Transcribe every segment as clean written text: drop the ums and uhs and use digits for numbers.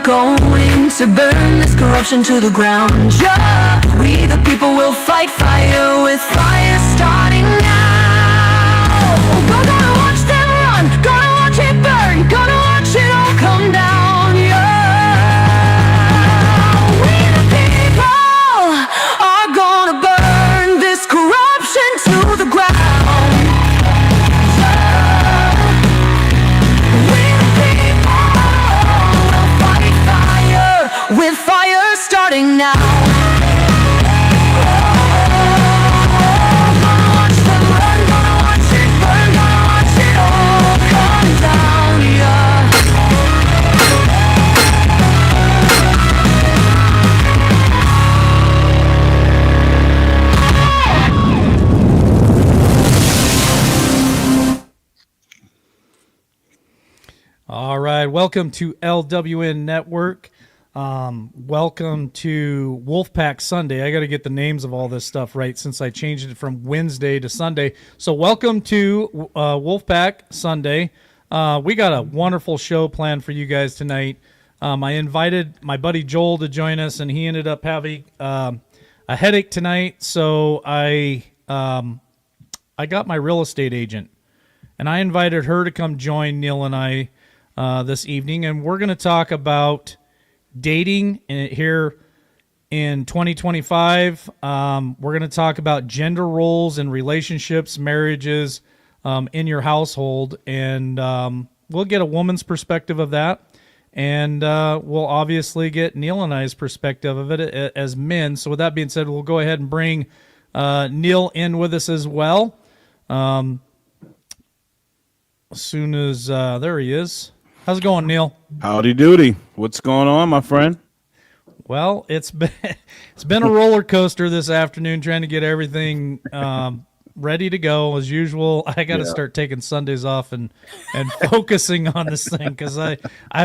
going to burn this corruption to the ground. Yeah, we the people will fight fire with fire starting now. Gonna watch them run, gonna watch it burn, gonna watch it all come down. Yeah, we the people are gonna burn this corruption to the ground. With fire starting now. Gonna watch them run, gonna watch it burn, gonna watch it all come down, yeah. All right, welcome to LWN Network. Welcome to Wolfpack Sunday. I got to get the names of all this stuff right since I changed it from Wednesday to Sunday. So welcome to Wolfpack Sunday. We got a wonderful show planned for you guys tonight. I invited my buddy Joel to join us, and he ended up having a headache tonight. So I got my real estate agent, and I invited her to come join Neal and I this evening, and we're going to talk about dating here in 2025. We're going to talk about gender roles and relationships, marriages in your household, and we'll get a woman's perspective of that, and we'll obviously get Neal and I's perspective of it as men. So with that being said, we'll go ahead and bring Neal in with us as well. As soon as there he is. How's it going, Neal? Howdy doody. What's going on, my friend? Well, it's been a roller coaster this afternoon trying to get everything ready to go as usual. I got to start taking Sundays off and focusing on this thing because I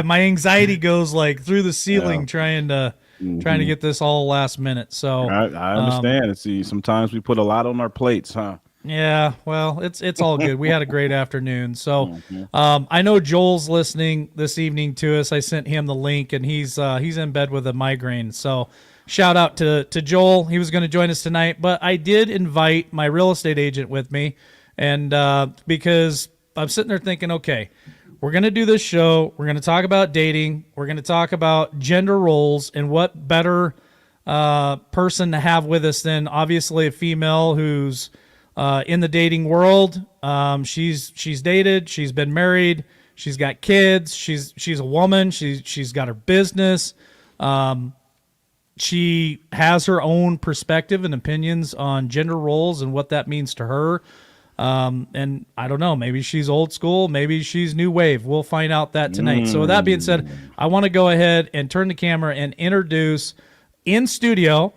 my anxiety goes like through the ceiling trying to get this all last minute. So I understand. See, sometimes we put a lot on our plates, huh? Yeah, well, it's all good. We had a great afternoon. So I know Joel's listening this evening to us. I sent him the link, and he's in bed with a migraine. So shout out to Joel. He was going to join us tonight, but I did invite my real estate agent with me, and because I'm sitting there thinking, okay, we're going to do this show. We're going to talk about dating. We're going to talk about gender roles, and what better person to have with us than obviously a female who's in the dating world. She's dated, she's been married, she's got kids, she's a woman, she's got her business. She has her own perspective and opinions on gender roles and what that means to her. And I don't know, maybe she's old school, maybe she's new wave. We'll find out that tonight. So with that being said, I want to go ahead and turn the camera and introduce in studio,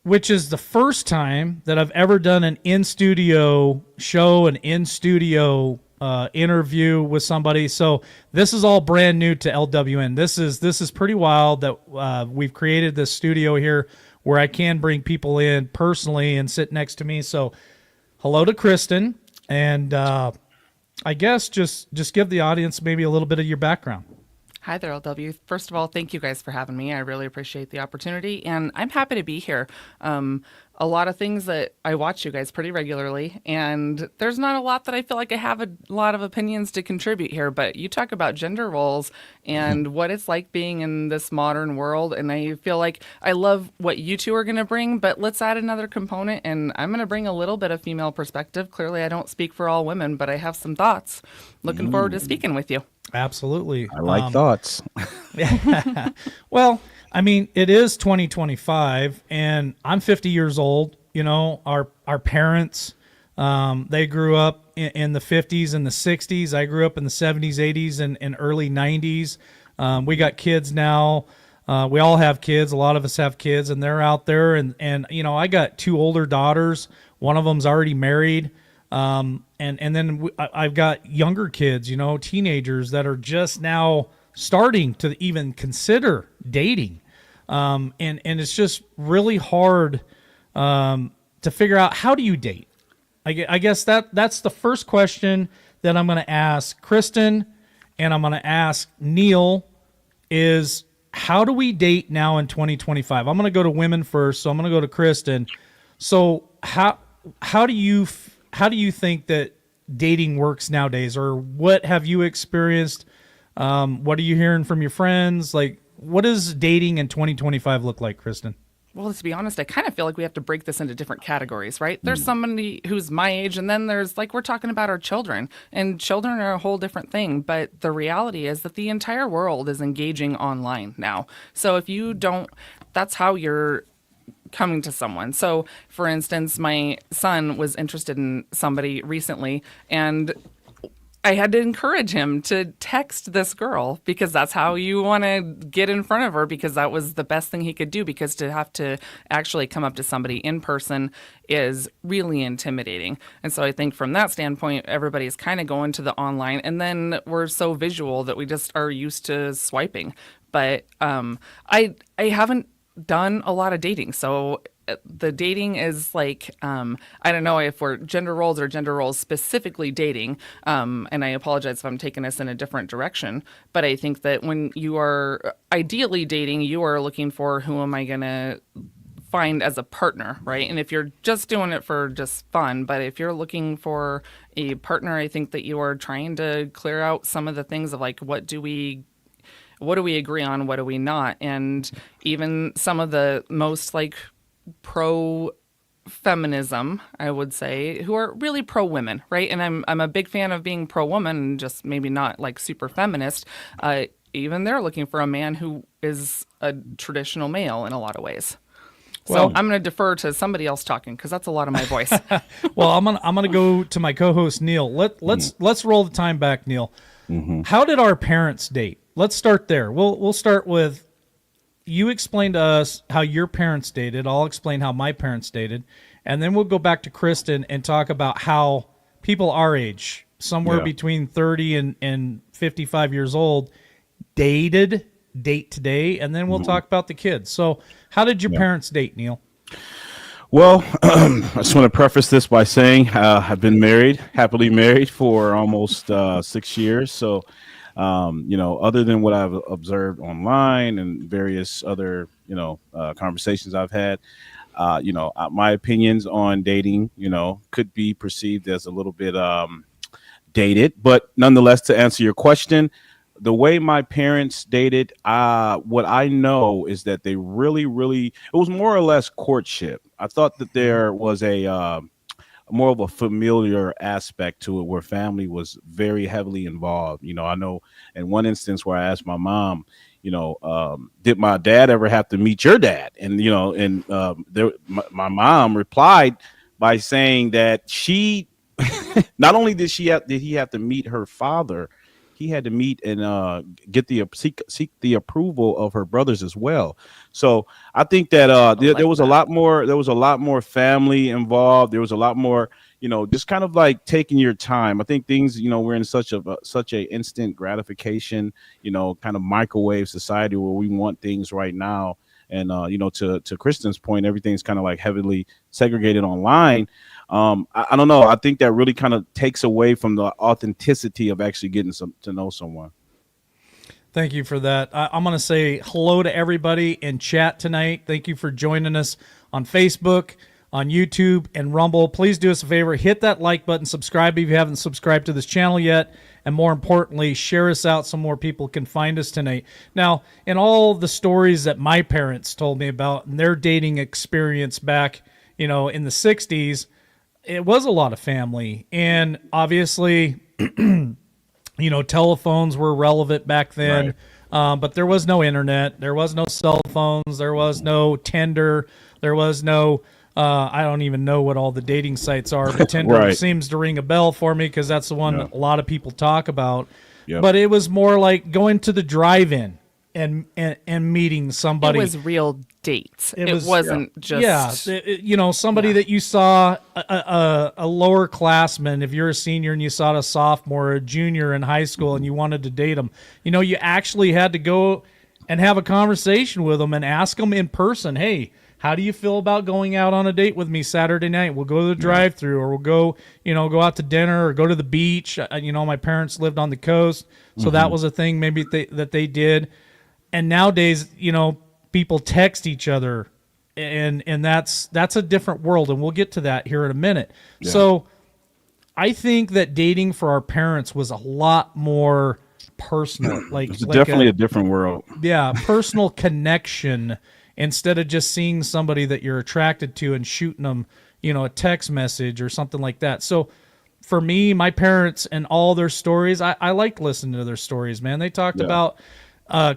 which is the first time that I've ever done an in-studio show, an in-studio interview with somebody. So this is all brand new to LWN. This is pretty wild that we've created this studio here where I can bring people in personally and sit next to me. So hello to Kristen, and I guess just give the audience maybe a little bit of your background. Hi there, LW. First of all, thank you guys for having me. I really appreciate the opportunity, and I'm happy to be here. A lot of things that I watch you guys pretty regularly, and there's not a lot that I feel like I have a lot of opinions to contribute here, but you talk about gender roles and what it's like being in this modern world, and I feel like I love what you two are going to bring, but let's add another component, and I'm going to bring a little bit of female perspective. Clearly, I don't speak for all women, but I have some thoughts. Looking forward to speaking with you. Absolutely. I like thoughts. Well, I mean, it is 2025, and I'm 50 years old. You know, our parents, they grew up in the 50s and the 60s. I grew up in the 70s, 80s, and early 90s. We got kids now. We all have kids. A lot of us have kids, and they're out there. And you know, I got two older daughters. One of them's already married. And then I've got younger kids, you know, teenagers that are just now starting to even consider dating. And it's just really hard to figure out, how do you date? I guess that's the first question that I'm going to ask Kristen and I'm going to ask Neal is how do we date now in 2025? I'm going to go to women first, so I'm going to go to Kristen. So how do you think that dating works nowadays, or what have you experienced? What are you hearing from your friends? Like, what does dating in 2025 look like, Kristen? Well, to be honest, I kind of feel like we have to break this into different categories, right? There's somebody who's my age, and then there's like we're talking about our children, and children are a whole different thing. But the reality is that the entire world is engaging online now. So if you don't, that's how you're coming to someone. So, for instance, my son was interested in somebody recently, and I had to encourage him to text this girl because that's how you want to get in front of her, because that was the best thing he could do, because to have to actually come up to somebody in person is really intimidating. And so I think from that standpoint, everybody's kind of going to the online, and then we're so visual that we just are used to swiping. But I haven't done a lot of dating. So the dating is like, I don't know if we're gender roles or gender roles specifically dating. And I apologize if I'm taking us in a different direction. But I think that when you are ideally dating, you are looking for who am I going to find as a partner, right? And if you're just doing it for just fun, but if you're looking for a partner, I think that you are trying to clear out some of the things of like, what do we agree on? What do we not? And even some of the most like pro feminism, I would say, who are really pro women, right? And I'm a big fan of being pro woman, and just maybe not like super feminist. Even they're looking for a man who is a traditional male in a lot of ways. Well, so I'm going to defer to somebody else talking because that's a lot of my voice. Well, I'm gonna go to my co-host Neal. Let's roll the time back, Neal. How did our parents date? Let's start there. We'll start with you explain to us how your parents dated. I'll explain how my parents dated, and then we'll go back to Kristen and talk about how people our age, somewhere between 30 and 55 years old, date today, and then we'll talk about the kids. So how did your parents date, Neal? Well, I just want to preface this by saying I've been happily married for almost 6 years. So, other than what I've observed online and various other, conversations I've had, my opinions on dating, could be perceived as a little bit dated. But nonetheless, to answer your question, the way my parents dated, what I know is that they really, it was more or less courtship. I thought that there was a more of a familiar aspect to it where family was very heavily involved. I know in one instance where I asked my mom, did my dad ever have to meet your dad? And, my mom replied by saying that she, not only did he have to meet her father, he had to meet and seek the approval of her brothers as well. So I think that there was a lot more family involved. There was a lot more, just kind of like taking your time. I think things, we're in such a instant gratification, kind of microwave society where we want things right now. And, to Kristen's point, everything's kind of like heavily segregated online. I don't know. I think that really kind of takes away from the authenticity of actually getting to know someone. Thank you for that. I'm going to say hello to everybody in chat tonight. Thank you for joining us on Facebook, on YouTube, and Rumble. Please do us a favor. Hit that like button. Subscribe if you haven't subscribed to this channel yet. And more importantly, share us out so more people can find us tonight. Now, in all the stories that my parents told me about and their dating experience back, in the 60s, it was a lot of family. And obviously, telephones were relevant back then, right. But there was no internet. There was no cell phones. There was no Tinder. There was no, I don't even know what all the dating sites are, but Tinder right. seems to ring a bell for me because that's the one a lot of people talk about. Yep. But it was more like going to the drive-in and meeting somebody. It was real dates. It wasn't just somebody that you saw a lower classman. If you're a senior and you saw a sophomore or a junior in high school and you wanted to date them, you actually had to go and have a conversation with them and ask them in person, hey, how do you feel about going out on a date with me Saturday night? We'll go to the drive-thru, or we'll go, go out to dinner or go to the beach. My parents lived on the coast, so that was a thing maybe that they did. And nowadays, people text each other, and that's a different world, and we'll get to that here in a minute. Yeah. So I think that dating for our parents was a lot more personal. It's definitely a different world. Yeah, personal connection, instead of just seeing somebody that you're attracted to and shooting them, a text message or something like that. So for me, my parents and all their stories, I liked listening to their stories, man. They talked about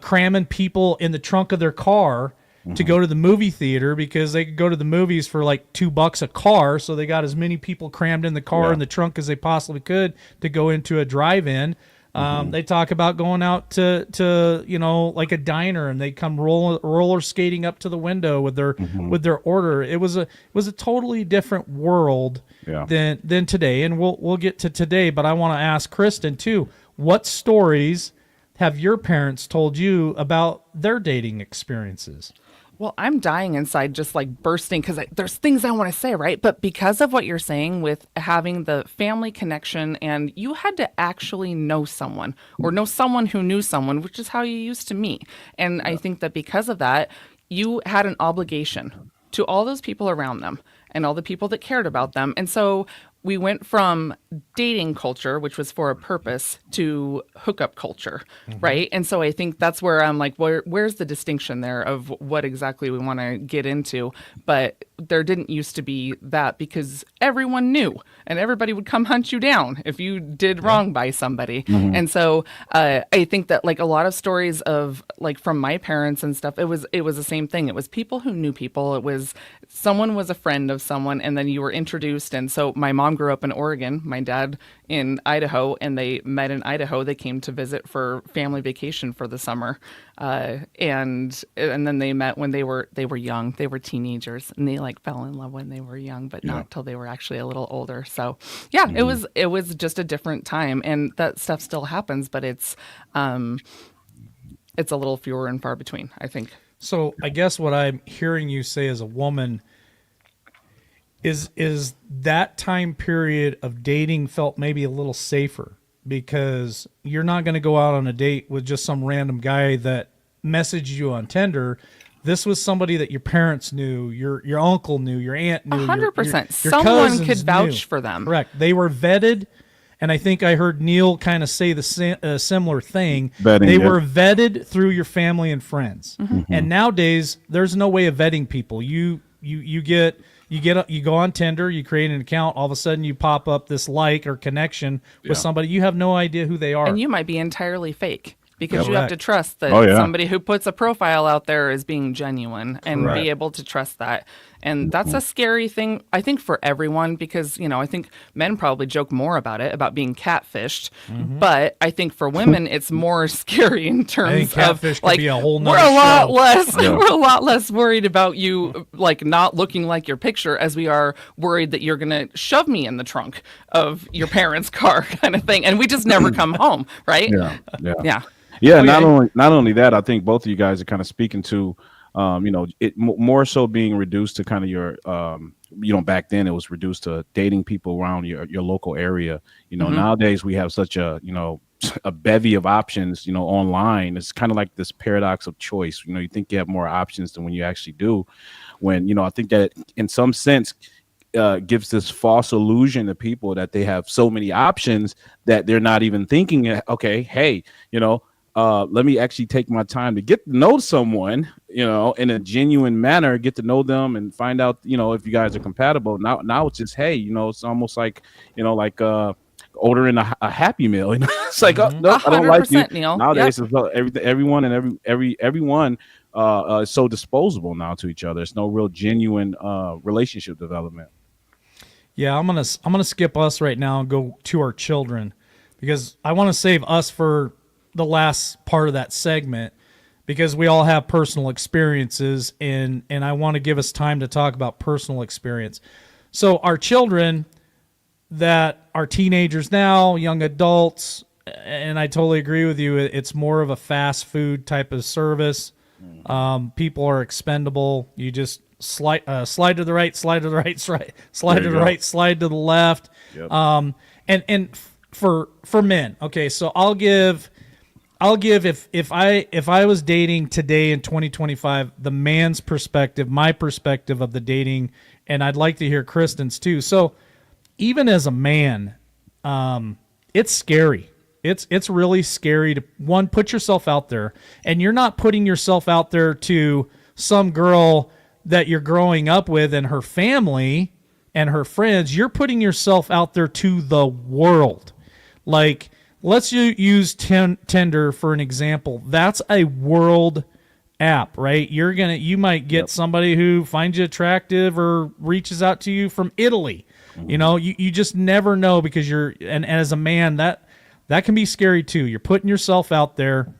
cramming people in the trunk of their car to go to the movie theater, because they could go to the movies for like $2 a car. So they got as many people crammed in the car in the trunk as they possibly could to go into a drive-in. They talk about going out to like a diner, and they come roller skating up to the window with their order. It was a totally different world than today, and we'll get to today. But I want to ask Kristen too, what stories have your parents told you about their dating experiences? Well, I'm dying inside, just like bursting, because there's things I want to say, right? But because of what you're saying with having the family connection, and you had to actually know someone or know someone who knew someone, which is how you used to meet. And I think that because of that, you had an obligation to all those people around them and all the people that cared about them. And so we went from dating culture, which was for a purpose, to hookup culture, right? And so I think that's where I'm like, where's the distinction there of what exactly we want to get into? But there didn't used to be that, because everyone knew, and everybody would come hunt you down if you did wrong by somebody. And so I think that like a lot of stories of like from my parents and stuff, it was the same thing. It was people who knew people. It was someone was a friend of someone, and then you were introduced. And so my mom grew up in Oregon, my dad in Idaho, and they met in Idaho. They came to visit for family vacation for the summer, and then they met when they were young. They were teenagers, and they like fell in love when they were young, but not till they were actually a little older. So yeah, it was just a different time, and that stuff still happens, but it's a little fewer and far between, I think. So I guess what I'm hearing you say as a woman is that time period of dating felt maybe a little safer, because you're not going to go out on a date with just some random guy that messaged you on Tinder. This was somebody that your parents knew, your uncle knew, your aunt knew, 100%. Your Someone could vouch knew. for them. Correct. They were vetted, and I think I heard Neal kind of say the similar thing. They were vetted through your family and friends. And nowadays, there's no way of vetting people. You go on Tinder, you create an account, all of a sudden you pop up this like or connection with somebody. You have no idea who they are. And you might be entirely fake, because you have to trust that somebody who puts a profile out there is being genuine, and be able to trust that. And that's a scary thing, I think, for everyone, because, I think men probably joke more about it, about being catfished. But I think for women, it's more scary in terms of like, be a whole we're a lot less worried about you like not looking like your picture, as we are worried that you're going to shove me in the trunk of your parents' car kind of thing. And we just never come home. Right. Yeah. Not only that, I think both of you guys are kind of speaking to, it more so being reduced to kind of your, back then it was reduced to dating people around your local area. Nowadays we have such a bevy of options, online. It's kind of like this paradox of choice. You think you have more options than when you actually do. When, I think that in some sense, gives this false illusion to people that they have so many options that they're not even thinking, okay, hey, let me actually take my time to get to know someone, in a genuine manner, get to know them and find out, if you guys are compatible. Now it's just, hey, it's almost like, ordering a Happy Meal. It's like, no, I don't like you. Neal. Nowadays, it's everyone and everyone is so disposable now to each other. There's no real genuine relationship development. Yeah, I'm gonna skip us right now and go to our children, because I want to save us for the last part of that segment, because we all have personal experiences, and I want to give us time to talk about personal experience. So our children that are teenagers now, young adults, and I totally agree with you, it's more of a fast food type of service. People are expendable. You just slide to the right, slide to the right, slide to the right, slide to the left. Yep. And for men, okay, so I'll give if I was dating today in 2025, the man's perspective, my perspective of the dating, and I'd like to hear Kristen's too. So even as a man, it's scary. It's really scary to, one, put yourself out there, and you're not putting yourself out there to some girl that you're growing up with and her family and her friends. You're putting yourself out there to the world. Like, let's use Tinder for an example. That's a world app, right? You might get somebody who finds you attractive or reaches out to you from Italy. You know, you just never know, because and as a man, that can be scary too. You're putting yourself out there,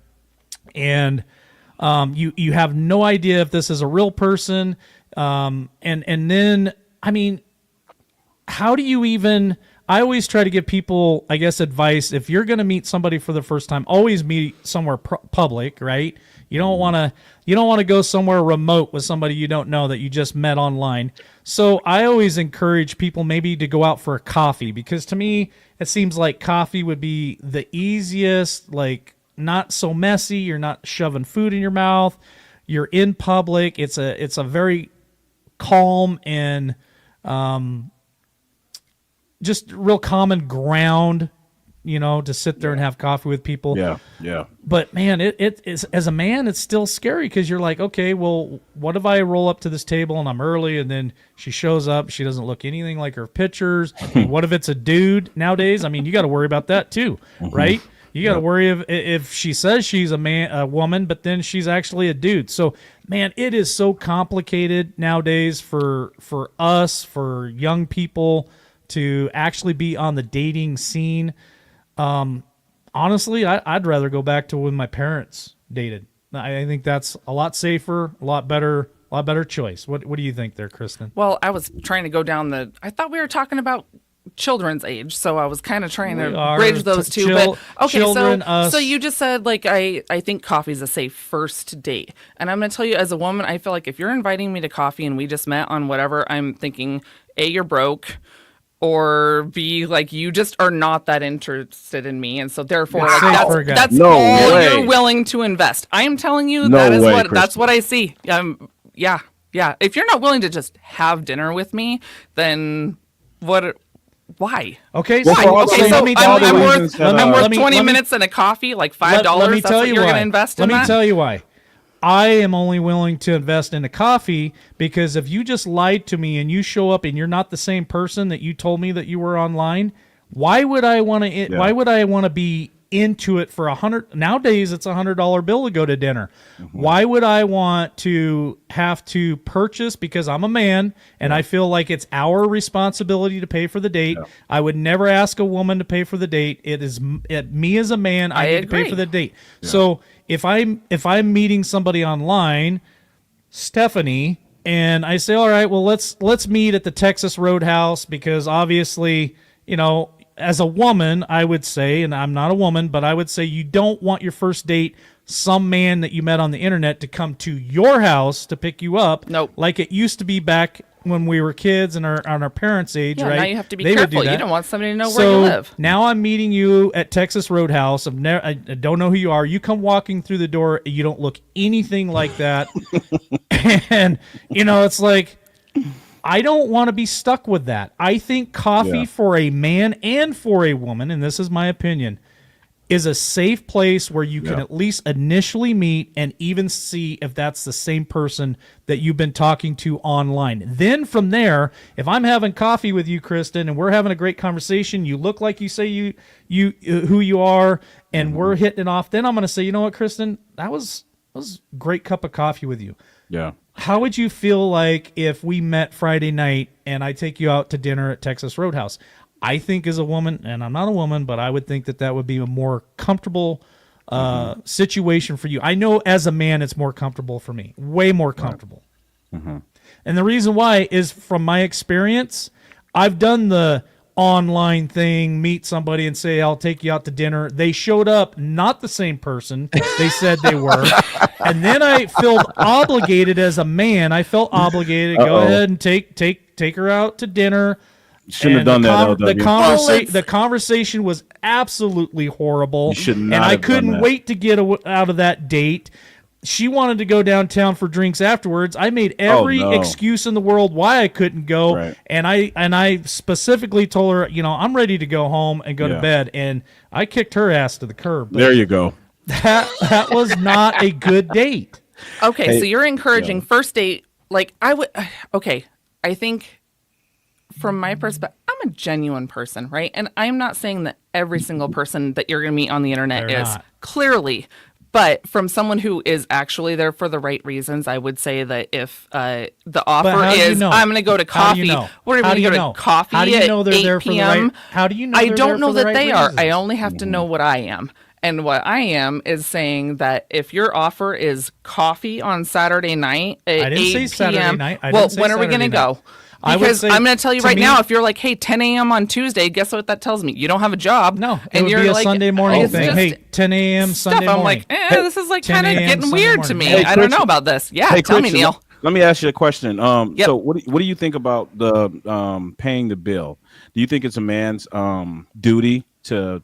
and you have no idea if this is a real person. And then, I mean, how do you even? I always try to give people, I guess, advice. If you're going to meet somebody for the first time, always meet somewhere public, right? You don't want to go somewhere remote with somebody you don't know that you just met online. So I always encourage people maybe to go out for a coffee, because to me it seems like coffee would be the easiest, like not so messy. You're not shoving food in your mouth. You're in public. It's a very calm and just real common ground, you know, to sit there and have coffee with people. Yeah. But man, it is, as a man, it's still scary, because you're like, okay, well, what if I roll up to this table and I'm early, and then she shows up, she doesn't look anything like her pictures? What if it's a dude nowadays? I mean, you got to worry about that too, right? You got to worry if she says she's a woman, but then she's actually a dude. So, man, it is so complicated nowadays for us, for young people, to actually be on the dating scene. Honestly, I'd rather go back to when my parents dated. I think that's a lot safer, a lot better choice. What do you think there, Kristen? Well, I was trying to go down I thought we were talking about children's age, so I was kind of trying to bridge those two. But okay, so you just said, like, I think coffee's a safe first date, and I'm going to tell you, as a woman, I feel like if you're inviting me to coffee and we just met on whatever, I'm thinking, A, you're broke, or B, like, you just are not that interested in me, and so therefore, like, that's no all way. you're willing to invest. I am telling you, No that is way, that's what I see. Yeah. If you're not willing to just have dinner with me, then what? Why? Okay, Well, so okay, so I'm worth 20 let me- minutes and a coffee, like $5. Let me That's tell what you you're why. going to invest in Let me that? tell you why. I am only willing to invest in a coffee because if you just lied to me and you show up and you're not the same person that you told me that you were online, why would I want to? Why would I want to be into it for $100? Nowadays, it's $100 bill to go to dinner. Why would I want to have to purchase? Because I'm a man and I feel like it's our responsibility to pay for the date. I would never ask a woman to pay for the date. It is me as a man. I need to pay for the date. So if I'm meeting somebody online, Stephanie, and I say, all right, well, let's meet at the Texas Roadhouse, because obviously, you know, as a woman, I would say, and I'm not a woman, but I would say you don't want your first date some man that you met on the internet to come to your house to pick you up. Nope. Like it used to be back when we were kids and on our parents' age, Yeah, right? now you have to be They would do careful. that. You don't want somebody to know where you live. Now I'm meeting you at Texas Roadhouse. I don't know who you are. You come walking through the door. You don't look anything like that. And, you know, it's like, I don't want to be stuck with that. I think coffee for a man and for a woman, and this is my opinion, is a safe place where you can at least initially meet and even see if that's the same person that you've been talking to online. Then from there, if I'm having coffee with you, Kristen, and we're having a great conversation, you look like you say you who you are, and we're hitting it off, then I'm going to say, you know what, Kristen, that was a great cup of coffee with you. Yeah. How would you feel like if we met Friday night and I take you out to dinner at Texas Roadhouse? I think as a woman, and I'm not a woman, but I would think that would be a more comfortable situation for you. I know as a man, it's more comfortable for me, way more comfortable. And the reason why is from my experience, I've done the online thing, meet somebody and say, I'll take you out to dinner. They showed up, not the same person they said they were. And then I felt obligated as a man. I felt obligated to go ahead and take her out to dinner. Shouldn't have done that. The conversation was absolutely horrible. You should not and I have done couldn't that. wait to get out of that date. She wanted to go downtown for drinks afterwards. I made every excuse in the world why I couldn't go, Right. and I specifically told her, I'm ready to go home and go to bed, and I kicked her ass to the curb. But There you go. that was not a good date. Okay, so you're encouraging first date. Like I would. Okay, I think from my perspective, I'm a genuine person, right? And I'm not saying that every single person that you're going to meet on the internet They're is not. clearly. But from someone who is actually there for the right reasons, I would say that if the offer how do you is, know? I'm going to go to How do you coffee, know? we're How going do to you go know? to coffee How do you at know they're 8 there for the p.m. right? How do you know? I they're don't there know for the that right they are. reasons? I only have to know what I am. And what I am is saying that if your offer is coffee on Saturday night at I didn't 8 say Saturday p.m., night. I well, didn't say when are we going to Saturday night. go? I would Because say, I'm going to tell you to right me- now, if you're like, hey, 10 a.m. on Tuesday, guess what that tells me? You don't have a job. No, it and would you're be a like, Sunday morning it's thing. just Hey, 10 a.m. stuff. Sunday I'm morning. like, this is like 10 kind of a.m. getting Sunday weird to morning. me. Hey, I don't know Christian. about this. Yeah, Hey, tell me, Christian, Neil. Let me ask you a question. Yep. So what do you think about the paying the bill? Do you think it's a man's duty to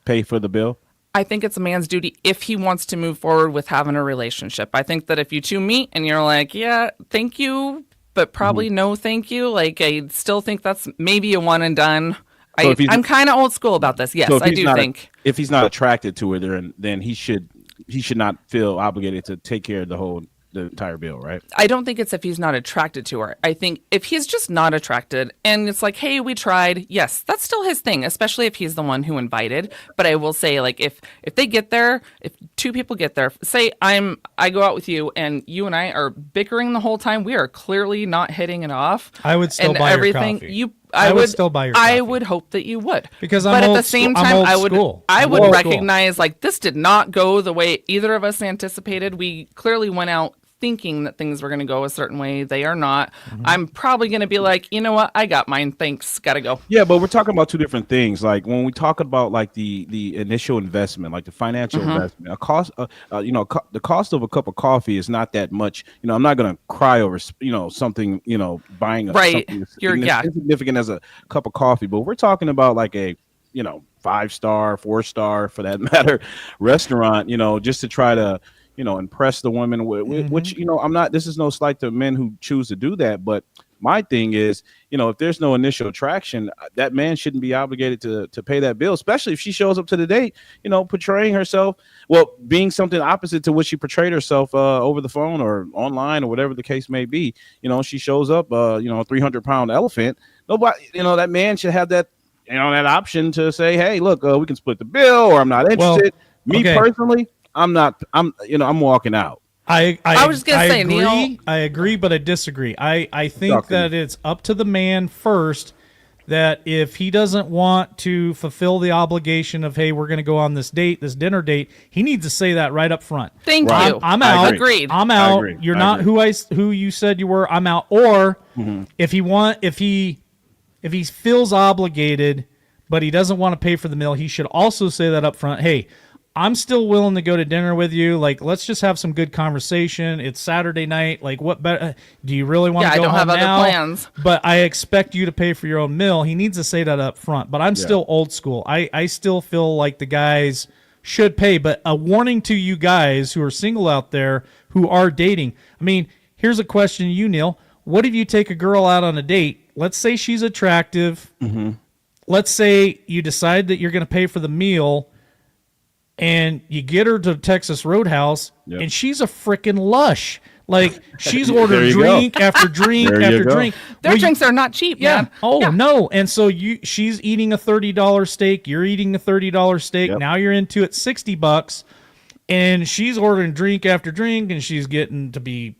pay for the bill? I think it's a man's duty if he wants to move forward with having a relationship. I think that if you two meet and you're like, yeah, thank you, but probably no thank you, like I still think that's maybe a one and done. So if he's- I'm kind of old school about this. Yes, So if I he's do not think. if he's not attracted to her, then he should not feel obligated to take care of the entire bill, right? I don't think it's if he's not attracted to her. I think if he's just not attracted and it's like, hey, we tried, yes, that's still his thing, especially if he's the one who invited. But I will say, like, if they get there, if two people get there, say I go out with you and you and I are bickering the whole time, we are clearly not hitting it off. I would still and buy your everything coffee. I would still buy your I coffee. would hope that you would. Because but I'm at the old same school- I'm time, old I would school. I I'm would old school. recognize like this did not go the way either of us anticipated. We clearly went out thinking that things were going to go a certain way. They are not. Mm-hmm. I'm probably going to be like, you know what? I got mine. Thanks. Got to go. Yeah, but we're talking about two different things. Like when we talk about like the initial investment, like the financial investment, the cost of a cup of coffee is not that much. I'm not gonna cry over something buying Right. something You're- yeah. insignificant as a cup of coffee. But we're talking about like a 5-star, 4-star for that matter restaurant. Just to try to impress the women, which I'm not. This is no slight to men who choose to do that, but my thing is, if there's no initial attraction, that man shouldn't be obligated to pay that bill, especially if she shows up to the date, portraying herself, being something opposite to what she portrayed herself over the phone or online or whatever the case may be. She shows up, a 300-pound elephant. Nobody, that man should have that, that option to say, hey, look, we can split the bill, or I'm not interested. Me personally, I'm not. I'm walking out. I was just gonna say, agree, Neil. I agree, but I disagree. I think Talk to that me. it's up to the man first. That if he doesn't want to fulfill the obligation of, hey, we're going to go on this date, this dinner date, he needs to say that right up front. Thank Right. you. I'm I out. agree. Agreed. I'm I out. agree. You're I not agree. who you said you were. I'm out. Or if he feels obligated, but he doesn't want to pay for the meal, he should also say that up front. Hey, I'm still willing to go to dinner with you. Like, let's just have some good conversation. It's Saturday night. Like, what better? Do you really want Yeah, to I go don't home have other now? plans. But I expect you to pay for your own meal. He needs to say that up front. But I'm still old school. I still feel like the guys should pay. But a warning to you guys who are single out there who are dating. I mean, here's a question to you, Neil. What if you take a girl out on a date? Let's say she's attractive. Let's say you decide that you're going to pay for the meal, and you get her to Texas Roadhouse, Yep. and she's a freaking lush. Like, she's There ordered you go. drink after drink There you after go. drink. Their Well, you- drinks are not cheap, yeah. man. Oh Yeah. no. And so she's eating a $30 steak. You're eating a $30 steak. Yep. Now you're into it $60, and she's ordering drink after drink, and she's getting to be,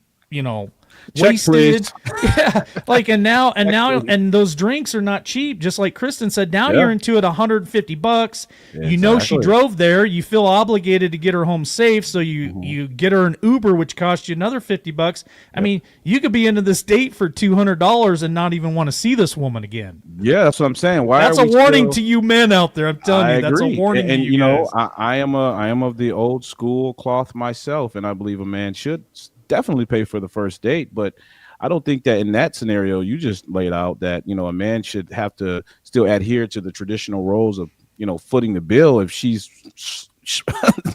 Check, wasted. please. Yeah, like and those drinks are not cheap. Just like Kristen said, now Yeah. you're into it $150. You know she Exactly. drove there. You feel obligated to get her home safe, so you get her an Uber, which costs you another $50. I mean, you could be into this date for $200 and not even want to see this woman again. Yeah, that's what I'm saying. Why That's are a we warning still... to you men out there. I'm telling I you, that's a agree. warning And to you guys. I am of the old school cloth myself, and I believe a man should definitely pay for the first date. But I don't think that in that scenario you just laid out that a man should have to still adhere to the traditional roles of footing the bill if she's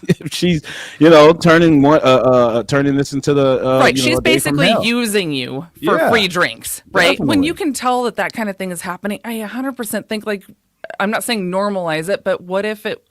if she's turning this into the Right, a she's day from basically hell. using you for Yeah, free drinks, right? When definitely. you can tell that kind of thing is happening, I 100% think, like, I'm not saying normalize it, but what if it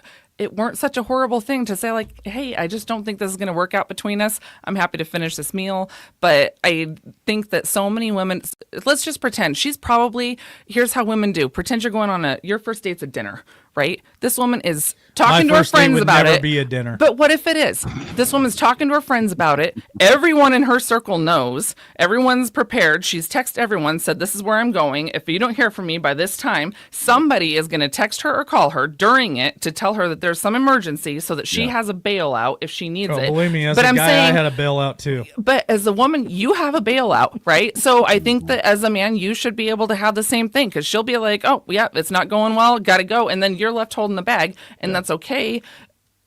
weren't such a horrible thing to say, like, hey, I just don't think this is going to work out between us. I'm happy to finish this meal. But I think that so many women, let's just pretend she's probably, here's how women do. Pretend you're going on your first date's a dinner, right? This woman is talking to her first date friends would about never it. be a dinner. But what if it is? This woman's talking to her friends about it. Everyone in her circle knows. Everyone's prepared. She's texted everyone, said, this is where I'm going. If you don't hear from me by this time, somebody is going to text her or call her during it to tell her that there's some emergency so that she has a bailout if she needs it. Believe me, as But a I'm guy, saying, I had a bailout too. but as a woman, you have a bailout, right? So I think that as a man, you should be able to have the same thing, because she'll be like, oh, yeah, it's not going well, gotta go. And then you're left holding the bag, and that's okay,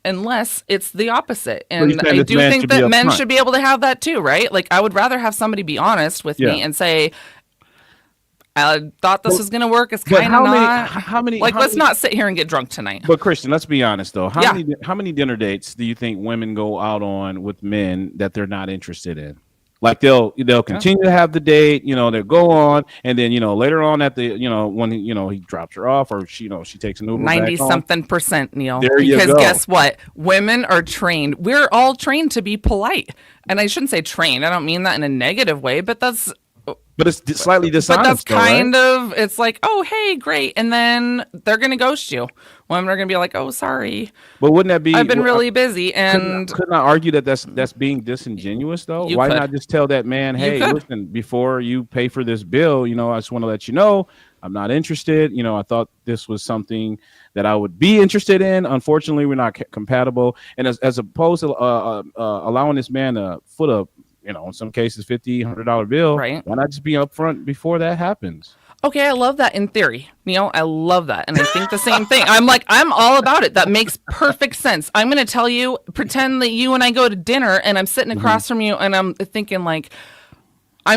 unless it's the opposite. you're And saying I this do man think should be that men upfront. should be able to have that too, right? Like, I would rather have somebody be honest with me and say, I thought this was going to work. It's But kind of not. how many Like, how let's many- not sit here and get drunk tonight. But Christian, let's be honest though. Yeah. How many dinner dates do you think women go out on with men that they're not interested in? Like they'll continue to have the date, they'll go on, and then later on at the when he drops her off, or she takes an Uber back home. 90-something%, Neil. There you Because go. guess what? Women are trained. We're all trained to be polite. And I shouldn't say trained. I don't mean that in a negative way, but that's But it's slightly dishonest. But that's though, right? kind of, it's like, oh, hey, great. And then they're going to ghost you. Women are going to be like, oh, sorry. But wouldn't that be? I've been really busy. And couldn't I argue that that's being disingenuous though? You Why could. not just tell that man, hey, could. listen, before you pay for this bill, I just want to let you know I'm not interested. I thought this was something that I would be interested in. Unfortunately, we're not compatible. And as opposed to allowing this man to foot a, in some cases, $50-$100 bill, Right. why not just be upfront before that happens? okay, I love that in theory, Neil. I love that. And I think the same thing. I'm all about it. That makes perfect sense. I'm going to tell you, pretend that you and I go to dinner and I'm sitting across from you and I'm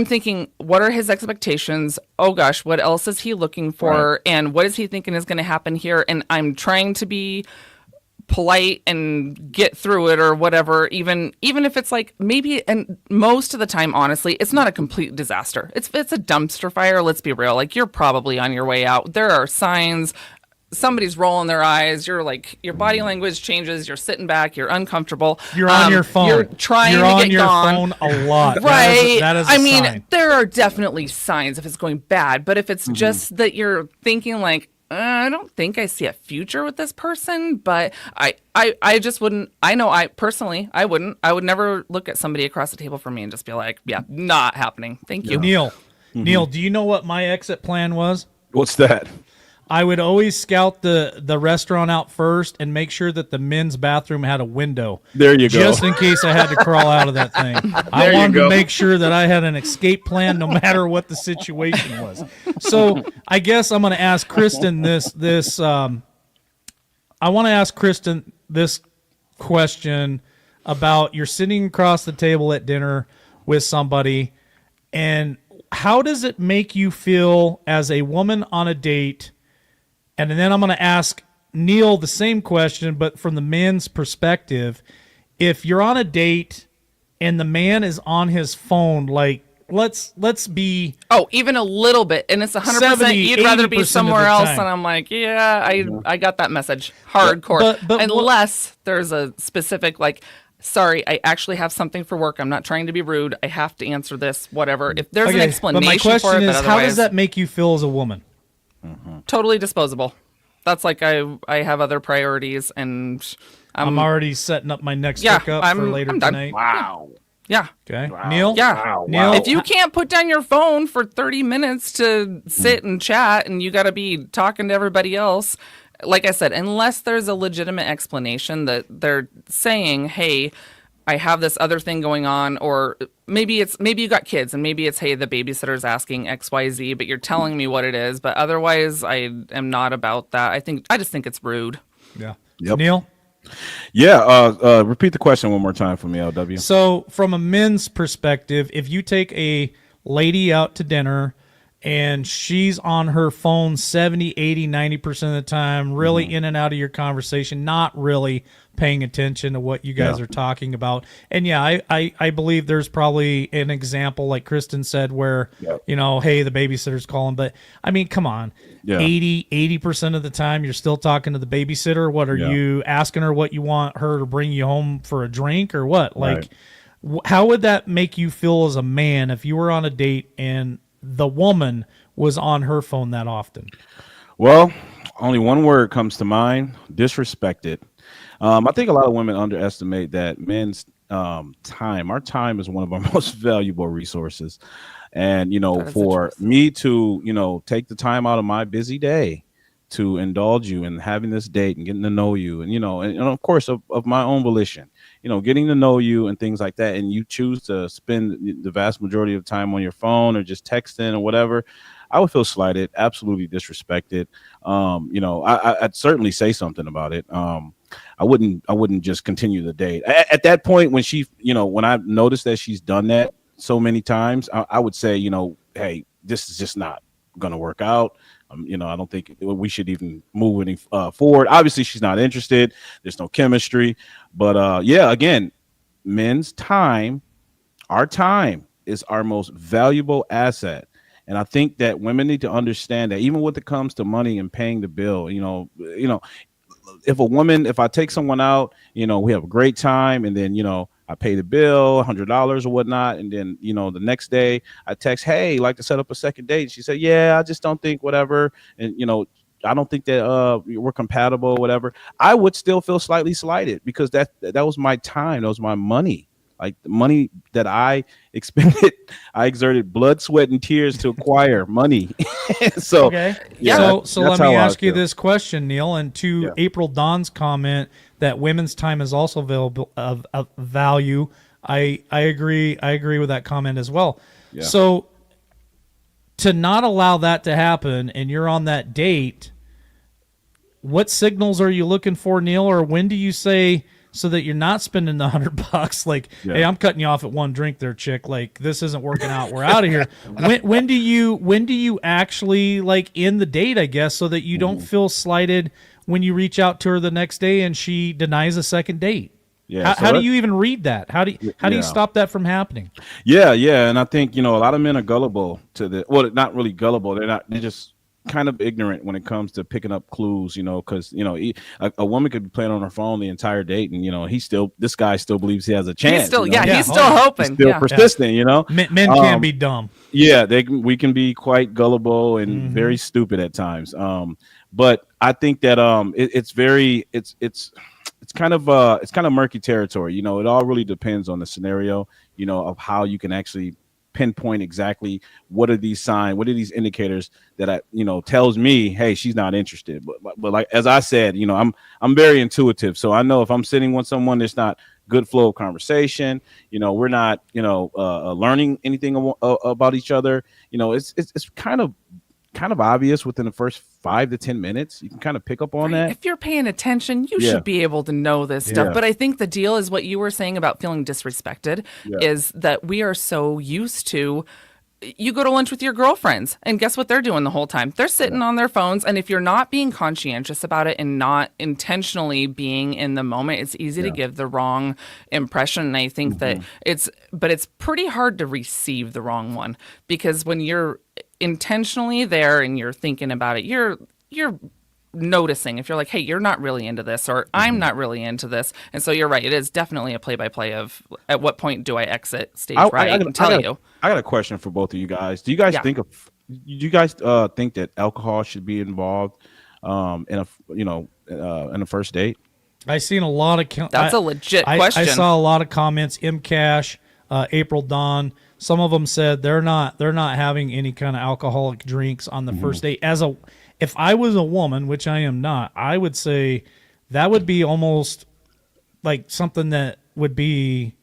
thinking, what are his expectations? Oh gosh, what else is he looking for? Right. And what is he thinking is going to happen here? And I'm trying to be polite and get through it or whatever, even if it's like maybe, and most of the time, honestly, it's not a complete disaster. It's a dumpster fire. Let's be real. Like, you're probably on your way out. There are signs. Somebody's rolling their eyes. You're like, your body language changes. You're sitting back. You're uncomfortable. You're on your phone. You're trying You're to on get your gone. phone a lot. Right. That is a I mean, sign. there are definitely signs if it's going bad, but if it's just that you're thinking like, I don't think I see a future with this person, but I just wouldn't. I know I personally, I wouldn't. I would never look at somebody across the table from me and just be like, yeah, not happening. Thank you. Neil, do you know what my exit plan was? What's that? I would always scout the restaurant out first and make sure that the men's bathroom had a window. There you go. Just in case I had to crawl out of that thing. I There you wanted go. to make sure that I had an escape plan no matter what the situation was. So I guess I'm going to ask Kristen I want to ask Kristen this question about you're sitting across the table at dinner with somebody, and how does it make you feel as a woman on a date? And then I'm going to ask Neil the same question, but from the man's perspective. If you're on a date and the man is on his phone, like let's be even a little bit, and it's 100%. 70, You'd rather be 80% of somewhere the else, time. and I'm like, yeah, I got that message, hardcore. but Unless there's a specific like, sorry, I actually have something for work. I'm not trying to be rude. I have to answer this. Whatever. If there's an explanation but my question for it, is, but how otherwise, does that make you feel as a woman? totally disposable. That's like I have other priorities, and I'm already setting up my next Yeah, hookup I'm for later done. tonight. Wow. Yeah. Okay. Wow. Neil? Yeah. Neil? If you can't put down your phone for 30 minutes to sit and chat and you got to be talking to everybody else, like I said, unless there's a legitimate explanation that they're saying, hey, I have this other thing going on, or maybe you got kids and maybe it's, hey, the babysitter's asking XYZ, but you're telling me what it is. But otherwise, I am not about that. I just think it's rude. Yeah. Yep. Neil? Yeah. Repeat the question one more time for me, LW. So, from a men's perspective, if you take a lady out to dinner and she's on her phone 70, 80, 90% of the time, really in and out of your conversation, not really paying attention to what you guys are talking about. And yeah, I believe there's probably an example, like Kristen said, where, you know, hey, the babysitter's calling. But, I mean, come on. Yeah. 80% of the time you're still talking to the babysitter. What are you asking her what you want her to bring you home for a drink or what? Like, how would that make you feel as a man if you were on a date and the woman was on her phone that often? Well, only one word comes to mind: disrespected. I think a lot of women underestimate that men's time. Our time is one of our most valuable resources. And, you know, for me to, you know, take the time out of my busy day to indulge you in having this date and getting to know you and, you know, and of course, of my own volition, you know, getting to know you and things like that. And you choose to spend the vast majority of time on your phone or just texting or whatever. I would feel slighted, absolutely disrespected. You know, I'd certainly say something about it. I wouldn't just continue the date. At that point, when she, you know, when I noticed that she's done that so many times, I would say, you know, hey, this is just not going to work out. You know, I don't think we should even move any forward. Obviously, she's not interested. There's no chemistry. But yeah, again, men's time, our time is our most valuable asset. And I think that women need to understand that even when it comes to money and paying the bill, you know, if I take someone out, you know, we have a great time, and then, you know, I pay the bill, $100 or whatnot, and then, you know, the next day I text, hey, like to set up a second date. She said, yeah, I just don't think whatever, and, you know, I don't think that we're compatible, whatever. I would still feel slightly slighted because that was my time, that was my money. Like the money that I expended, I exerted blood, sweat, and tears to acquire money. So, okay. Yeah, So let me ask you this question, Neil, and to April Dawn's comment that women's time is also available of value. I agree. I agree with that comment as well. Yeah. So to not allow that to happen, and you're on that date, what signals are you looking for, Neil, or when do you say, so that you're not spending the $100, like, hey, I'm cutting you off at one drink there, chick. Like, this isn't working out. We're out of here. When do you actually, like, end the date, I guess, so that you don't feel slighted when you reach out to her the next day and she denies a second date? Yeah. How do you even read that? How do you stop that from happening? Yeah. And I think, you know, a lot of men are gullible to not really gullible. They're just kind of ignorant when it comes to picking up clues, you know, because, you know, a woman could be playing on her phone the entire date, and, you know, this guy still believes he has a chance. He's still, you know? he's still hoping. He's still persistent, you know. Men can be dumb. Yeah, we can be quite gullible and very stupid at times. But I think that it's kind of murky territory. You know, it all really depends on the scenario, you know, of how you can actually pinpoint exactly what are these signs, what are these indicators that tells me, hey, she's not interested. But like, as I said, you know, I'm very intuitive, so I know if I'm sitting with someone that's not good flow of conversation, you know, we're not, learning anything about each other. You know, it's kind of obvious within the first 5 to 10 minutes. You can kind of pick up on that. If you're paying attention, you should be able to know this stuff. But I think the deal is what you were saying about feeling disrespected is that we are so used to, you go to lunch with your girlfriends and guess what they're doing the whole time? They're sitting on their phones. And if you're not being conscientious about it and not intentionally being in the moment, it's easy to give the wrong impression. And I think that it's pretty hard to receive the wrong one, because when you're intentionally there and you're thinking about it, you're noticing if you're like, hey, you're not really into this, or I'm not really into this. And so you're right, it is definitely a play-by-play of at what point do I exit stage right. I can tell you. I got a question for both of you guys. Do you guys think that alcohol should be involved in a first date? I seen a lot of that's a legit question. I saw a lot of comments. Cash, April Dawn. Some of them said they're not having any kind of alcoholic drinks on the first date. If I was a woman, which I am not, I would say that would be almost like something that would be.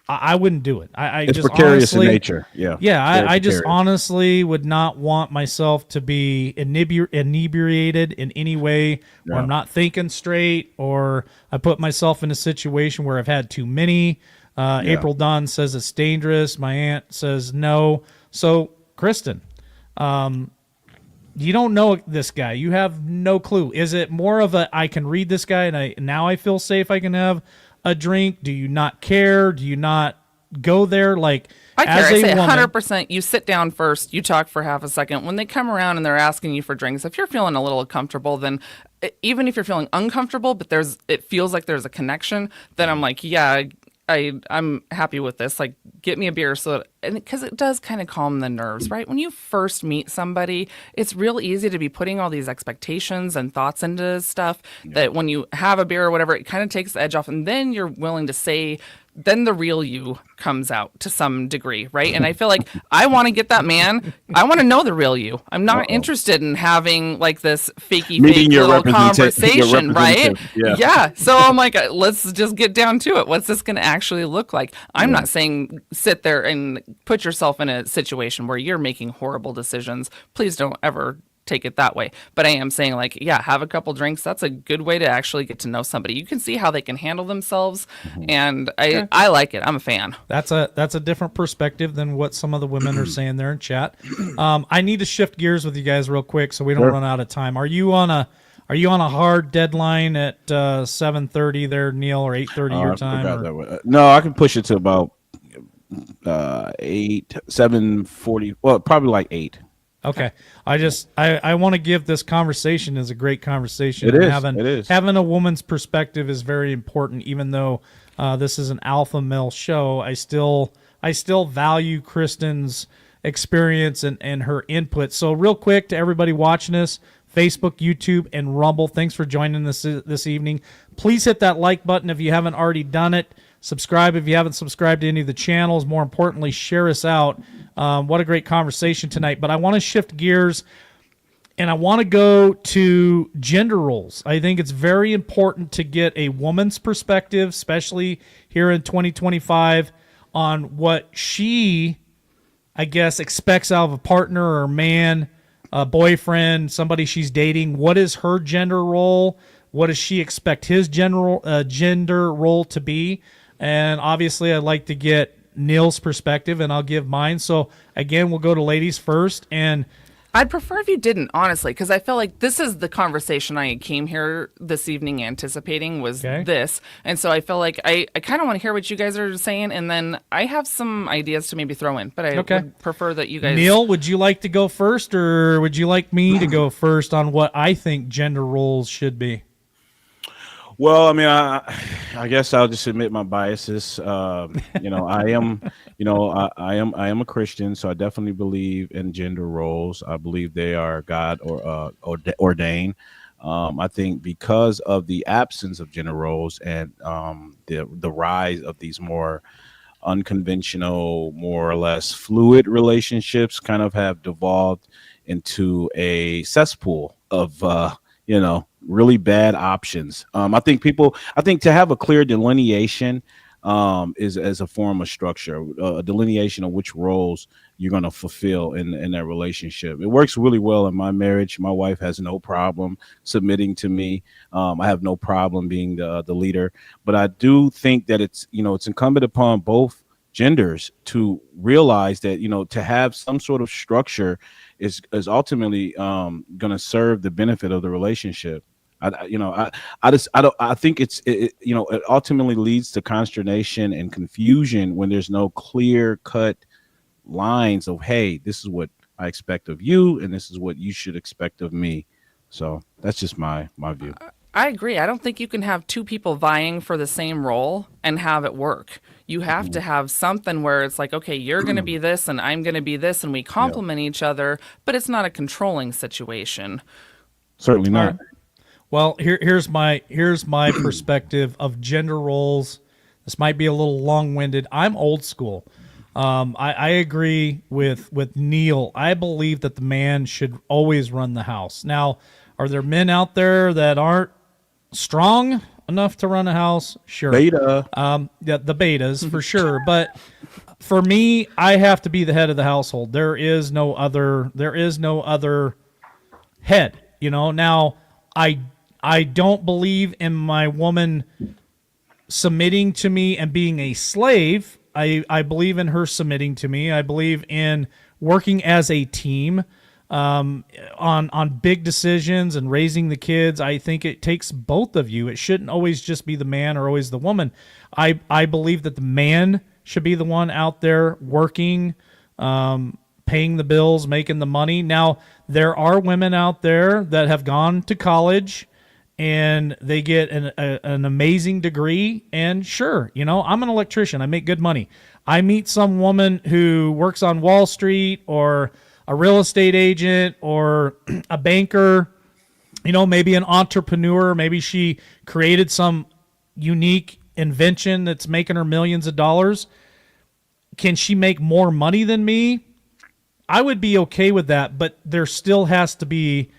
I wouldn't do it. It's just precarious honestly, in nature. Yeah. Yeah, I just precarious. honestly would not want myself to be inebriated in any way, or I'm not thinking straight, or I put myself in a situation where I've had too many. April Dawn says it's dangerous. My aunt says no. So, Kristen, you don't know this guy. You have no clue. Is it more of a I can read this guy and now I feel safe I can have a drink? Do you not care? Do you not go there? Like, I care. as I a say woman, 100%. You sit down first. You talk for half a second. When they come around and they're asking you for drinks, if you're feeling a little uncomfortable, then even if you're feeling uncomfortable, but it feels like there's a connection, then I'm like, yeah, I'm happy with this. Like, get me a beer because it does kind of calm the nerves, right? When you first meet somebody, it's real easy to be putting all these expectations and thoughts into stuff that when you have a beer or whatever, it kind of takes the edge off, and then you're willing to say. Then the real you comes out to some degree, right? And I feel like I want to get that man. I want to know the real you. I'm not interested in having like this fake little conversation, right? Yeah. So I'm like, let's just get down to it. What's this going to actually look like? I'm not saying sit there and put yourself in a situation where you're making horrible decisions. Please don't ever take it that way. But I am saying, like, yeah, have a couple drinks. That's a good way to actually get to know somebody. You can see how they can handle themselves, and I like it. I'm a fan. That's a different perspective than what some of the women are saying there in chat. I need to shift gears with you guys real quick so we don't run out of time. Are you on a hard deadline at 7:30 there, Neal, or 8:30 your time? No, I can push it to about 7:40. Well, probably like 8. Okay. I want to give this conversation as a great conversation. It is. It is. Having a woman's perspective is very important, even though this is an alpha male show. I still value Kristen's experience and her input. So real quick to everybody watching us, Facebook, YouTube, and Rumble, thanks for joining us this evening. Please hit that like button if you haven't already done it. Subscribe if you haven't subscribed to any of the channels. More importantly, share us out. What a great conversation tonight. But I want to shift gears, and I want to go to gender roles. I think it's very important to get a woman's perspective, especially here in 2025, on what she, I guess, expects out of a partner or man, a boyfriend, somebody she's dating. What is her gender role? What does she expect his gender role to be? And obviously, I'd like to get Neal's perspective, and I'll give mine. So, again, we'll go to ladies first. And I'd prefer if you didn't, honestly, because I feel like this is the conversation I came here this evening anticipating was this. And so I feel like I kind of want to hear what you guys are saying, and then I have some ideas to maybe throw in. But I would prefer that you guys... Neal, would you like to go first, or would you like me to go first on what I think gender roles should be? Well, I mean, I guess I'll just admit my biases. I am a Christian, so I definitely believe in gender roles. I believe they are God or ordained. I think because of the absence of gender roles and the rise of these more unconventional, more or less fluid relationships, kind of have devolved into a cesspool of really bad options. I think to have a clear delineation is as a form of structure, a delineation of which roles you're going to fulfill in that relationship. It works really well in my marriage. My wife has no problem submitting to me. I have no problem being the leader, but I do think that it's incumbent upon both genders to realize that, to have some sort of structure is ultimately going to serve the benefit of the relationship. I think it ultimately leads to consternation and confusion when there's no clear cut lines of, hey, this is what I expect of you, and this is what you should expect of me. So that's just my view. I agree. I don't think you can have two people vying for the same role and have it work. You have to have something where it's like, okay, you're going to be this and I'm going to be this, and we complement each other, but it's not a controlling situation. Certainly not. Well, here's my perspective of gender roles This might be a little long-winded. I'm old school. I agree with Neal. I believe that the man should always run the house. Now, are there men out there that aren't strong enough to run a house? Sure. Beta. Yeah, the betas for sure. But for me, I have to be the head of the household. There is no other. There is no other head. Now I don't believe in my woman submitting to me and being a slave. I believe in her submitting to me. I believe in working as a team on big decisions and raising the kids. I think it takes both of you. It shouldn't always just be the man or always the woman. I believe that the man should be the one out there working, paying the bills, making the money. Now, there are women out there that have gone to college and they get an amazing degree. And sure, I'm an electrician. I make good money. I meet some woman who works on Wall Street or a real estate agent or a banker, maybe an entrepreneur. Maybe she created some unique invention that's making her millions of dollars. Can she make more money than me? I would be okay with that, but there still has to be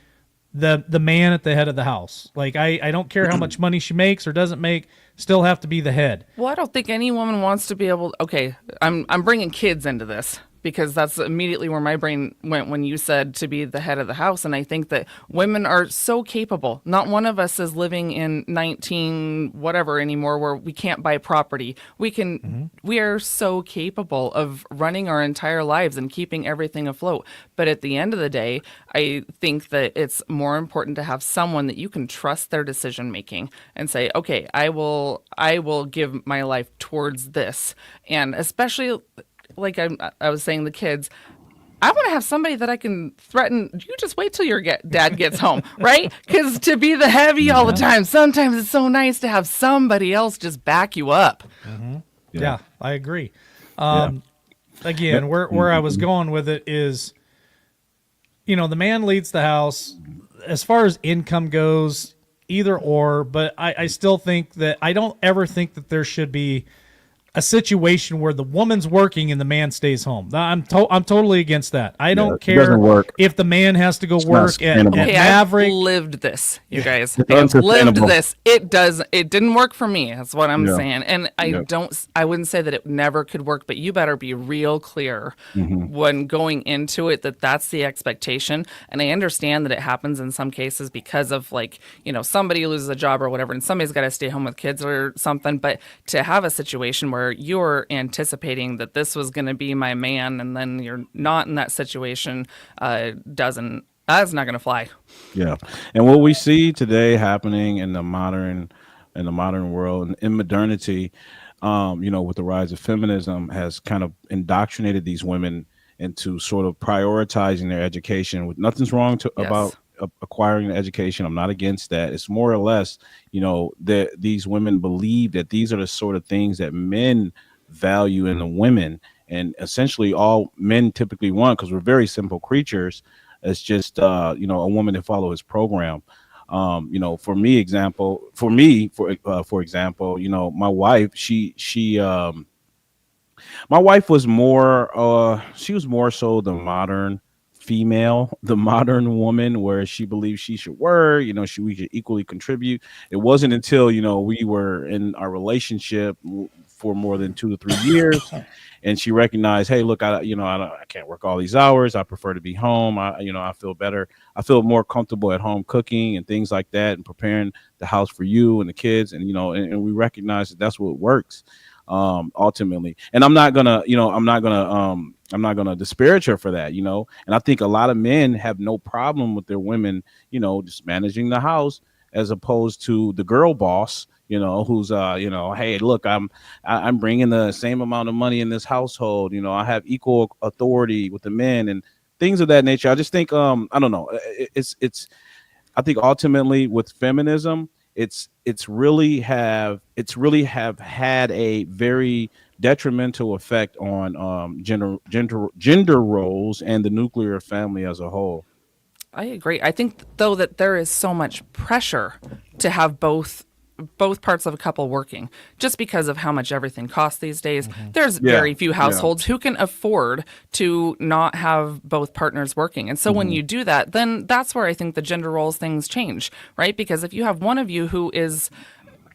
the man at the head of the house. Like I don't care how much money she makes or doesn't make, still have to be the head. Well, I don't think any woman wants to be able. Okay, I'm bringing kids into this because that's immediately where my brain went when you said to be the head of the house. And I think that women are so capable. Not one of us is living in 19 whatever anymore where we can't buy property. We are so capable of running our entire lives and keeping everything afloat. But at the end of the day, I think that it's more important to have someone that you can trust their decision making and say, okay, I will give my life towards this. And especially like I was saying, the kids, I want to have somebody that I can threaten. You just wait till your dad gets home, right? Because to be the heavy all the time, sometimes it's so nice to have somebody else just back you up. Mm-hmm. Yeah, I agree. Again, where I was going with it is, the man leads the house. As far as income goes, either or, but I still think that I don't ever think that there should be a situation where the woman's working and the man stays home. I'm totally against that. I don't care if the man has to go work at Maverick. I've lived this, you guys. I've lived this. It didn't work for me. That's what I'm saying. And I wouldn't say that it never could work, but you better be real clear when going into it that that's the expectation. And I understand that it happens in some cases because of somebody loses a job or whatever, and somebody's got to stay home with kids or something. But to have a situation where you're anticipating that this was going to be my man and then you're not in that situation, that's not going to fly. Yeah. And what we see today happening in the modern world, in modernity, with the rise of feminism, has kind of indoctrinated these women into sort of prioritizing their education. Nothing's wrong about acquiring an education. I'm not against that. It's more or less, that these women believe that these are the sort of things that men value in the women, and essentially all men typically want, because we're very simple creatures. It's just a woman to follow his program. For example, my wife, my wife was more so the modern female, the modern woman, where she believes she should work, we should equally contribute. It wasn't until, we were in our relationship for more than 2 to 3 years and she recognized, hey, look, I can't work all these hours. I prefer to be home. I feel better. I feel more comfortable at home cooking and things like that and preparing the house for you and the kids. And, and we recognize that that's what works ultimately. And I'm not gonna disparage her for that, and I think a lot of men have no problem with their women, just managing the house, as opposed to the girl boss, who's hey, look, I'm bringing the same amount of money in this household, I have equal authority with the men and things of that nature. I just think I don't know, I think ultimately with feminism, it's really have had a very detrimental effect on gender roles and the nuclear family as a whole. I agree. I think though that there is so much pressure to have both both parts of a couple working, just because of how much everything costs these days. There's Yeah, very few households who can afford to not have both partners working. And so when you do that, then that's where I think the gender roles things change, right? Because if you have one of you who is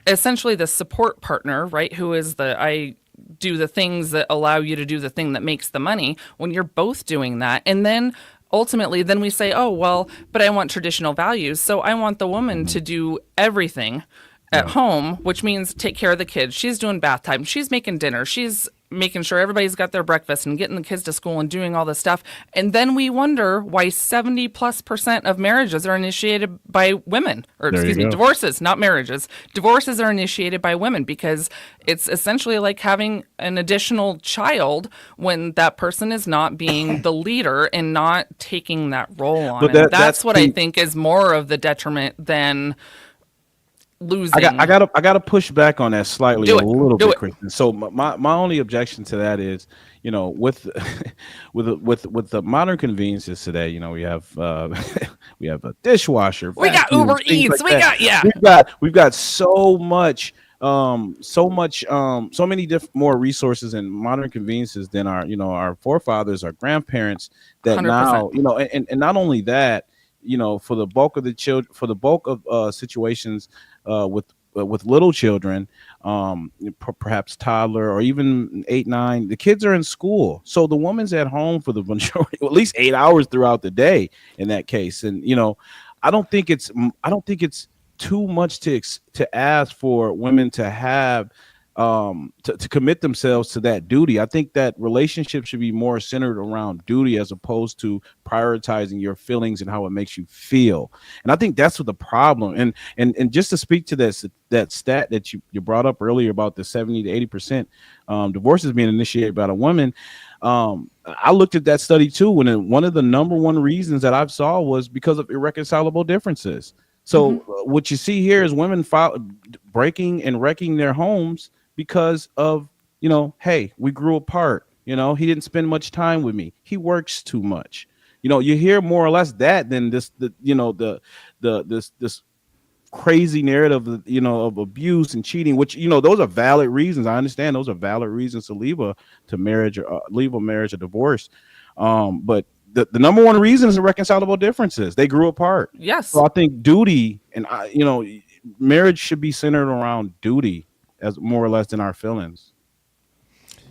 essentially the support partner, right, who is I do the things that allow you to do the thing that makes the money, when you're both doing that, and then ultimately then we say, oh well, but I want traditional values, so I want the woman to do everything at home, which means take care of the kids. She's doing bath time, she's making dinner, she's making sure everybody's got their breakfast and getting the kids to school and doing all this stuff. And then we wonder why 70+% of marriages are initiated by women, or There you excuse me, go. divorces, not marriages. Divorces are initiated by women because it's essentially like having an additional child when that person is not being the leader and not taking that role on. But And that's that's what I think is more of the detriment than losing. I gotta push back on that slightly Do a it. little Do bit, it. Kristen. So my only objection to that is, with with the modern conveniences today, we have we have a dishwasher, We got vacuums, Uber things Eats. like We that. got, yeah. We've got so much so many more resources and modern conveniences than our forefathers, our grandparents, that 100%. now, and not only that, for the bulk of the children, for the bulk of situations with little children, perhaps toddler or even 8, 9, the kids are in school, so the woman's at home for the majority, at least 8 hours throughout the day in that case. And I don't think it's too much to ask for women to have to commit themselves to that duty. I think that relationship should be more centered around duty as opposed to prioritizing your feelings and how it makes you feel. And I think that's what the problem. And just to speak to that stat that you brought up earlier about the 70 to 80% divorces being initiated by a woman. I looked at that study too, and one of the number one reasons that I saw was because of irreconcilable differences. So what you see here is women breaking and wrecking their homes because of, hey, we grew apart. He didn't spend much time with me. He works too much. You hear more or less that than this crazy narrative, of abuse and cheating, which, those are valid reasons. I understand those are valid reasons to leave a marriage or divorce. But the number one reason is irreconcilable differences. They grew apart. Yes. So I think duty and marriage should be centered around duty as more or less than our feelings.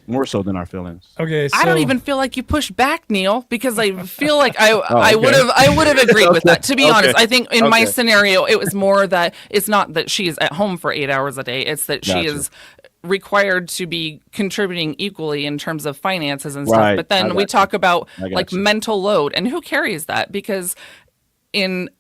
More so than our feelings. Okay, so I don't even feel like you pushed back, Neil, because I feel like I okay. would have agreed with that. To be honest, I think in my Okay. scenario, it was more that it's not that she's at home for 8 hours a day; it's that she Gotcha. is required to be contributing equally in terms of finances and stuff. Right. But I then we got talk about I got like you. mental load and who carries that, because in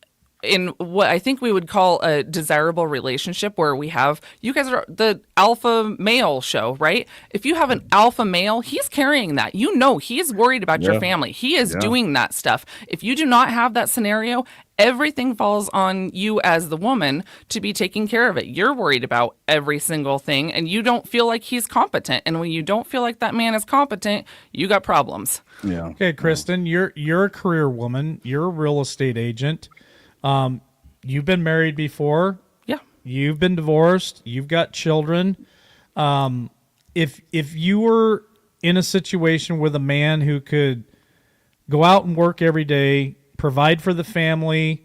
what I think we would call a desirable relationship, where we have, you guys are the alpha male show, right? If you have an alpha male, he's carrying that. He's worried about your Yeah. family. He is Yeah. doing that stuff. If you do not have that scenario, everything falls on you as the woman to be taking care of it. You're worried about every single thing, and you don't feel like he's competent. And when you don't feel like that man is competent, you got problems. Yeah. okay, Kristen, you're a career woman. You're a real estate agent. You've been married before. Yeah. You've been divorced. You've got children. If you were in a situation with a man who could go out and work every day, provide for the family,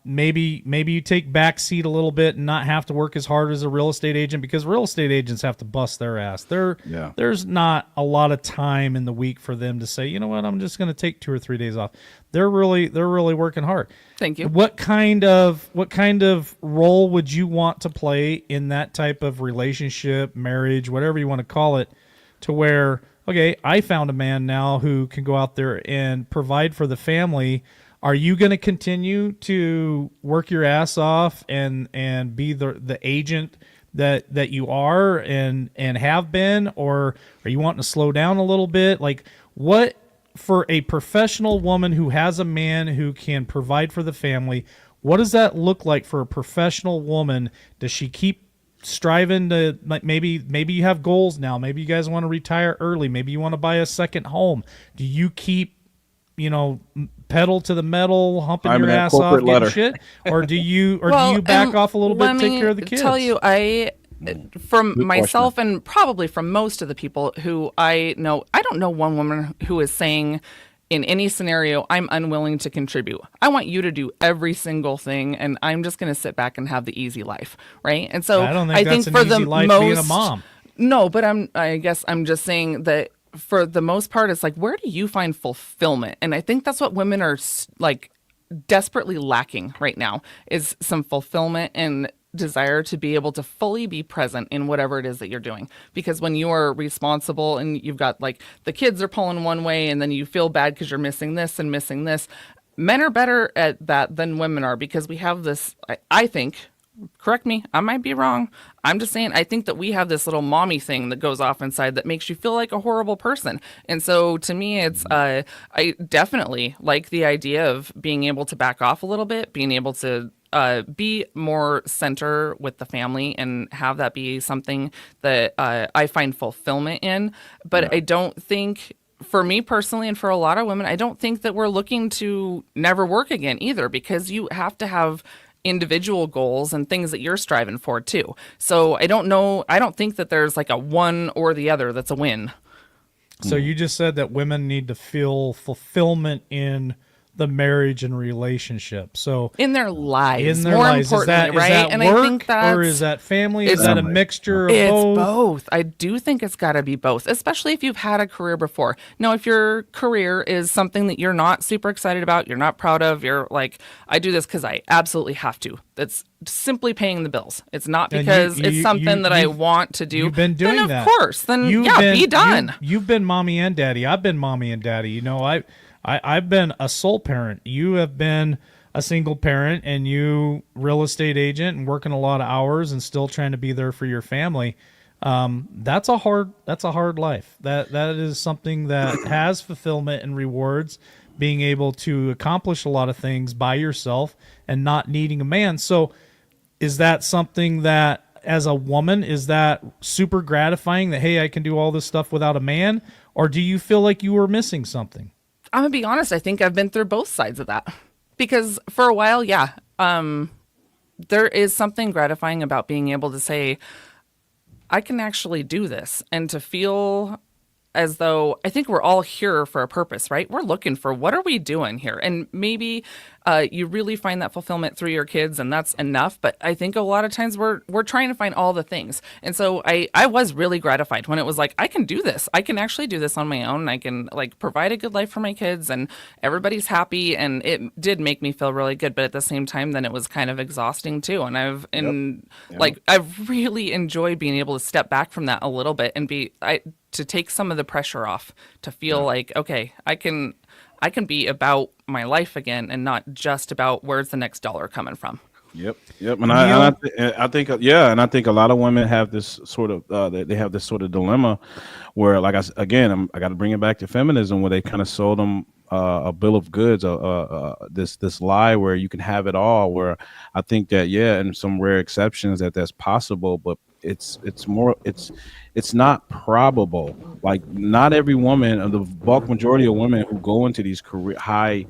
maybe you take back seat a little bit and not have to work as hard as a real estate agent, because real estate agents have to bust their ass. Yeah. There's not a lot of time in the week for them to say, you know what, I'm just going to take 2 or 3 days off. They're really working hard. Thank you. What kind of role would you want to play in that type of relationship, marriage, whatever you want to call it, to where, okay, I found a man now who can go out there and provide for the family. Are you going to continue to work your ass off and be the agent that you are and have been, or are you wanting to slow down a little bit? Like, what, for a professional woman who has a man who can provide for the family, what does that look like for a professional woman? Does she keep striving to, like, maybe you have goals now, maybe you guys want to retire early, maybe you want to buy a second home? Do you keep pedal to the metal, humping I'm your in that ass off, corporate getting letter. shit, or do you Well, back and off a little bit, let and take me care of the kids? tell you, from Good myself question. and probably from most of the people who I know, I don't know one woman who is saying in any scenario, I'm unwilling to contribute. I want you to do every single thing, and I'm just going to sit back and have the easy life, right? And so I don't think I that's think an for the easy life most, being a mom. no, but I guess I'm just saying that for the most part, it's like, where do you find fulfillment? And I think that's what women are like desperately lacking right now is some fulfillment and desire to be able to fully be present in whatever it is that you're doing. Because when you are responsible and you've got like the kids are pulling one way and then you feel bad because you're missing this and missing this, men are better at that than women are because we have this, I think, correct me, I might be wrong. I'm just saying, I think that we have this little mommy thing that goes off inside that makes you feel like a horrible person. And so to me, it's, I definitely like the idea of being able to back off a little bit, being able to be more center with the family and have that be something that I find fulfillment in. But I don't think, for me personally and for a lot of women, I don't think that we're looking to never work again either, because you have to have individual goals and things that you're striving for too. So I don't know, I don't think that there's like a one or the other that's a win. So you just said that women need to feel fulfillment in the marriage and relationship. So In their lives, in their more lives, importantly, is right? that And work, I think that's, or is that family? Is it's- that a mixture of it's both? both. I do think it's got to be both, especially if you've had a career before. Now, if your career is something that you're not super excited about, you're not proud of, you're like, I do this because I absolutely have to. That's simply paying the bills. It's not And because it's something that I you've- want to do. You've been doing then that. Of course. Then, You've yeah, been- be done. You've been mommy and daddy. I've been mommy and daddy. You know, I've been a sole parent. You have been a single parent, and you real estate agent and working a lot of hours and still trying to be there for your family. That's a hard life. That is something that has fulfillment and rewards, being able to accomplish a lot of things by yourself and not needing a man. So is that something that, as a woman, is that super gratifying that, hey, I can do all this stuff without a man? Or do you feel like you were missing something? I'm gonna be honest. I think I've been through both sides of that, because for a while, yeah, there is something gratifying about being able to say, I can actually do this, and to feel as though, I think we're all here for a purpose, right? We're looking for, what are we doing here? And maybe you really find that fulfillment through your kids, and that's enough. But I think a lot of times we're trying to find all the things. And so I was really gratified when it was like, I can do this. I can actually do this on my own. I can like provide a good life for my kids, and everybody's happy. And it did make me feel really good. But at the same time, then it was kind of exhausting too. And I've really enjoyed being able to step back from that a little bit and to take some of the pressure off, to feel like, okay, I can be about my life again and not just about where's the next dollar coming from. Yep. And I think and I think a lot of women have this sort of they have this sort of dilemma where, like, I got to bring it back to feminism, where they kind of sold them a bill of goods, this lie where you can have it all. Where I think that, yeah, in some rare exceptions that's possible, but it's not probable. Like, not every woman, or the bulk majority of women who go into these high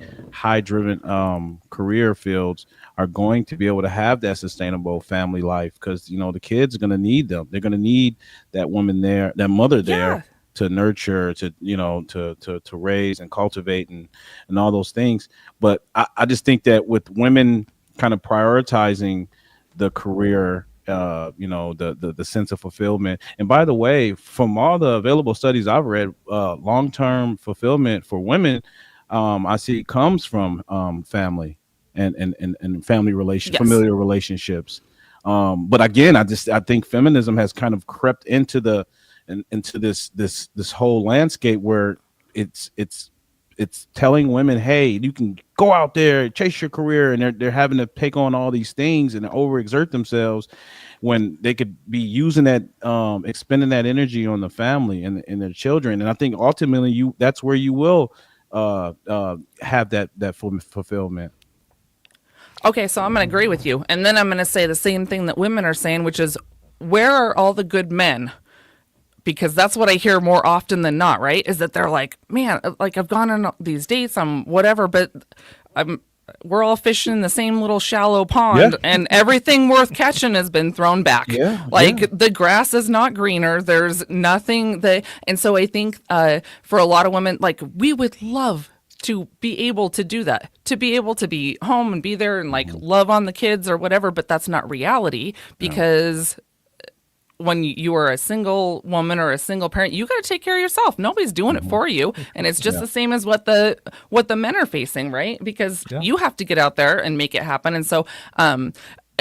driven career fields, are going to be able to have that sustainable family life, because the kids are going to need them. They're going to need that woman there, that mother there, to nurture, to raise and cultivate and all those things. But I just think that with women kind of prioritizing the career, the sense of fulfillment. And by the way, from all the available studies I've read, long-term fulfillment for women, I see, comes from family and family familiar relationships. But again, I think feminism has kind of crept into this whole landscape where it's telling women, hey, you can go out there, chase your career, and they're having to take on all these things and overexert themselves, when they could be using that, expending that energy on the family and their children. And I think ultimately that's where you will have that fulfillment. Okay, so I'm going to agree with you. And then I'm going to say the same thing that women are saying, which is, where are all the good men? because that's what I hear more often than not, right? Is that they're like, man, like I've gone on these dates, I'm whatever, but I'm we're all fishing in the same little shallow Yeah. pond, and everything worth catching has been thrown back. Yeah. Like Yeah. the grass is not greener. There's nothing that, and so I think for a lot of women, like we would love to be able to do that, to be able to be home and be there and like love on the kids or whatever, but that's not reality because when you are a single woman or a single parent, you got to take care of yourself. Nobody's doing it for you, and it's just the same as what the men are facing, right? Because you have to get out there and make it happen. And so, I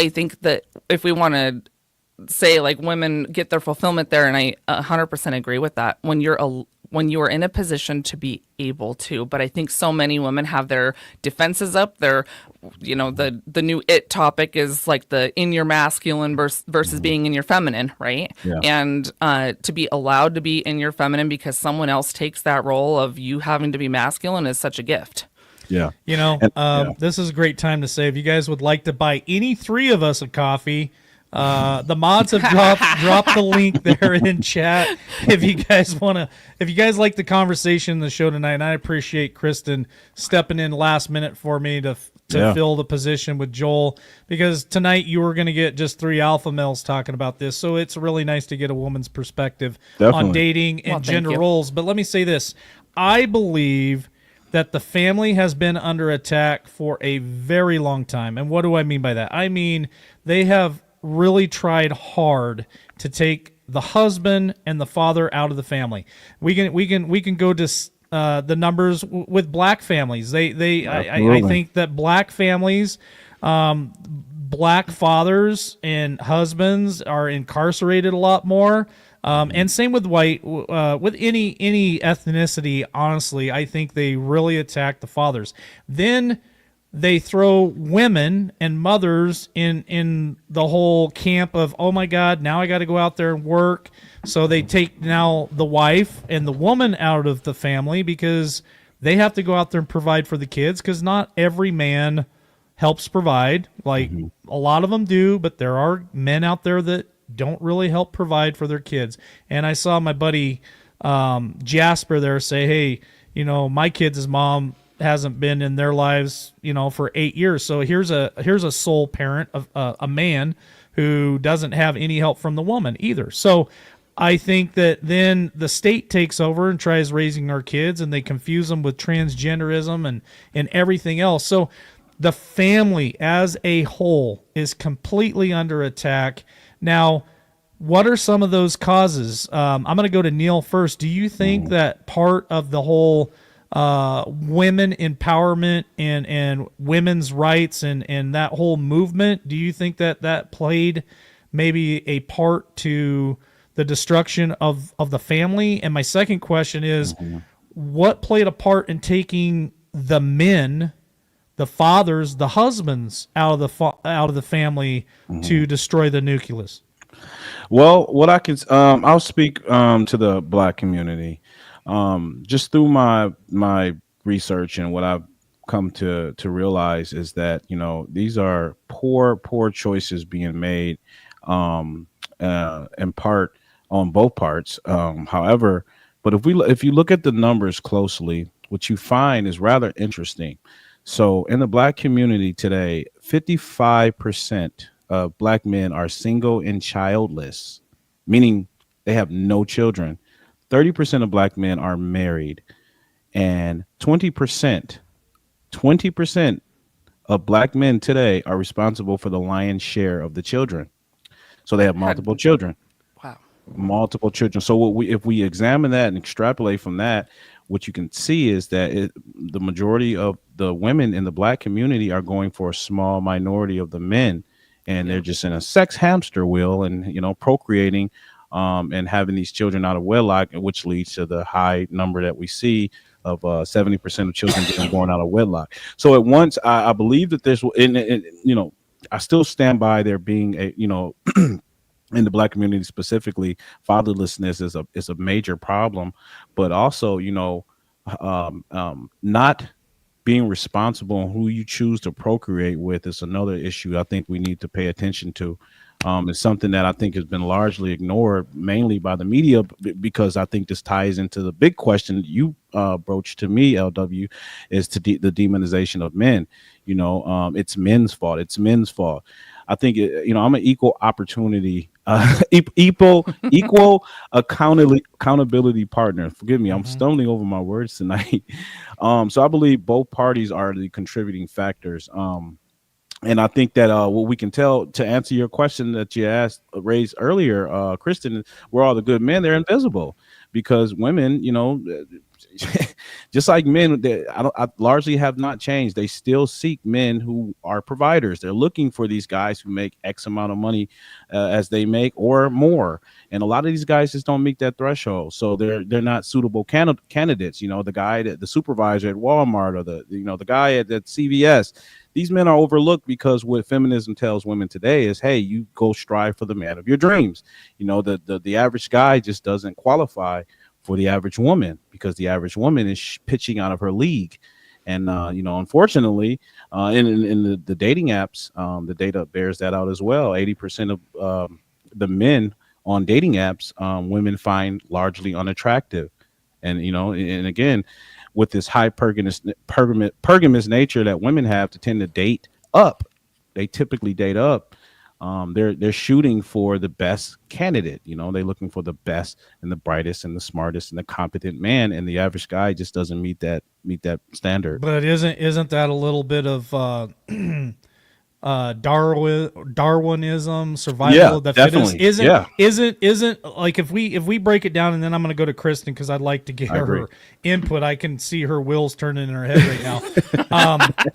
think that if we want to say like women get their fulfillment there, and I 100% agree with that. When you are in a position to be able to, but I think so many women have their defenses up. Their, the new it topic is like the in your masculine versus being in your feminine, right? Yeah. And to be allowed to be in your feminine because someone else takes that role of you having to be masculine is such a gift. Yeah. This is a great time to say if you guys would like to buy any three of us a coffee, the mods have dropped the link there in chat. If you guys like the conversation in the show tonight, and I appreciate Kristen stepping in last minute for me to fill the position with Joel, because tonight you were going to get just three alpha males talking about this. So it's really nice to get a woman's perspective on dating and gender roles. But let me say this. I believe that the family has been under attack for a very long time. And what do I mean by that? I mean, they have really tried hard to take the husband and the father out of the family. We can go to the numbers with black families. I think that black families, black fathers and husbands are incarcerated a lot more. And same with white, with any ethnicity. Honestly, I think they really attack the fathers. Then they throw women and mothers in the whole camp of, oh my God, now I got to go out there and work. So they take now the wife and the woman out of the family because they have to go out there and provide for the kids, because not every man helps provide. Like a lot of them do, but there are men out there that don't really help provide for their kids. And I saw my buddy Jasper there say, hey, my kids' mom hasn't been in their lives, for 8 years. So here's a sole parent of a man who doesn't have any help from the woman either. So I think that then the state takes over and tries raising our kids, and they confuse them with transgenderism and everything else. So the family as a whole is completely under attack. Now, what are some of those causes? I'm going to go to Neal first. Do you think that part of the whole women empowerment and women's rights and that whole movement, do you think that played maybe a part to the destruction of the family? And my second question is, what played a part in taking the men, the fathers, the husbands out of the family to destroy the nucleus? Well, what I can, I'll speak to the black community. Just through my research and what I've come to realize is that these are poor choices being made, in part on both parts. However, but if you look at the numbers closely, what you find is rather interesting. So in the black community today, 55% of black men are single and childless, meaning they have no children. 30% of black men are married, and 20% of black men today are responsible for the lion's share of the children. So they have multiple children. Wow. Multiple children. So if we examine that and extrapolate from that, what you can see is that the majority of the women in the black community are going for a small minority of the men, and they're just in a sex hamster wheel and procreating and having these children out of wedlock, which leads to the high number that we see of 70% of children getting born out of wedlock. So at once, I believe that there's, I still stand by there being a, in the black community specifically, fatherlessness is a major problem, but also, not being responsible on who you choose to procreate with is another issue I think we need to pay attention to. is something that I think has been largely ignored, mainly by the media, because I think this ties into the big question you broached to me, LW, is the demonization of men. It's men's fault. It's men's fault. I think I'm an equal opportunity, equal accountability partner. Forgive me, I'm stumbling over my words tonight. So I believe both parties are the contributing factors. And I think that what we can tell, to answer your question that you raised earlier, Kristen, where all the good men, they're invisible, because women, just like men, I largely have not changed. They still seek men who are providers. They're looking for these guys who make X amount of money as they make, or more. And a lot of these guys just don't meet that threshold, so they're not suitable candidates. The guy, the supervisor at Walmart, or the guy at CVS. These men are overlooked because what feminism tells women today is, hey, you go strive for the man of your dreams. The average guy just doesn't qualify for the average woman, because the average woman is pitching out of her league. And, unfortunately, in the dating apps, the data bears that out as well. 80% of the men on dating apps, women find largely unattractive. And, and again, with this high pergamous nature that women have to tend to date up, they typically date up. They're shooting for the best candidate. They're looking for the best and the brightest and the smartest and the competent man, and the average guy just doesn't meet that standard. But isn't that a little bit of Darwinism, survival of the fittest? Isn't like, if we break it down, and then I'm going to go to Kristen because I'd like to get her input. I can see her wheels turning in her head right now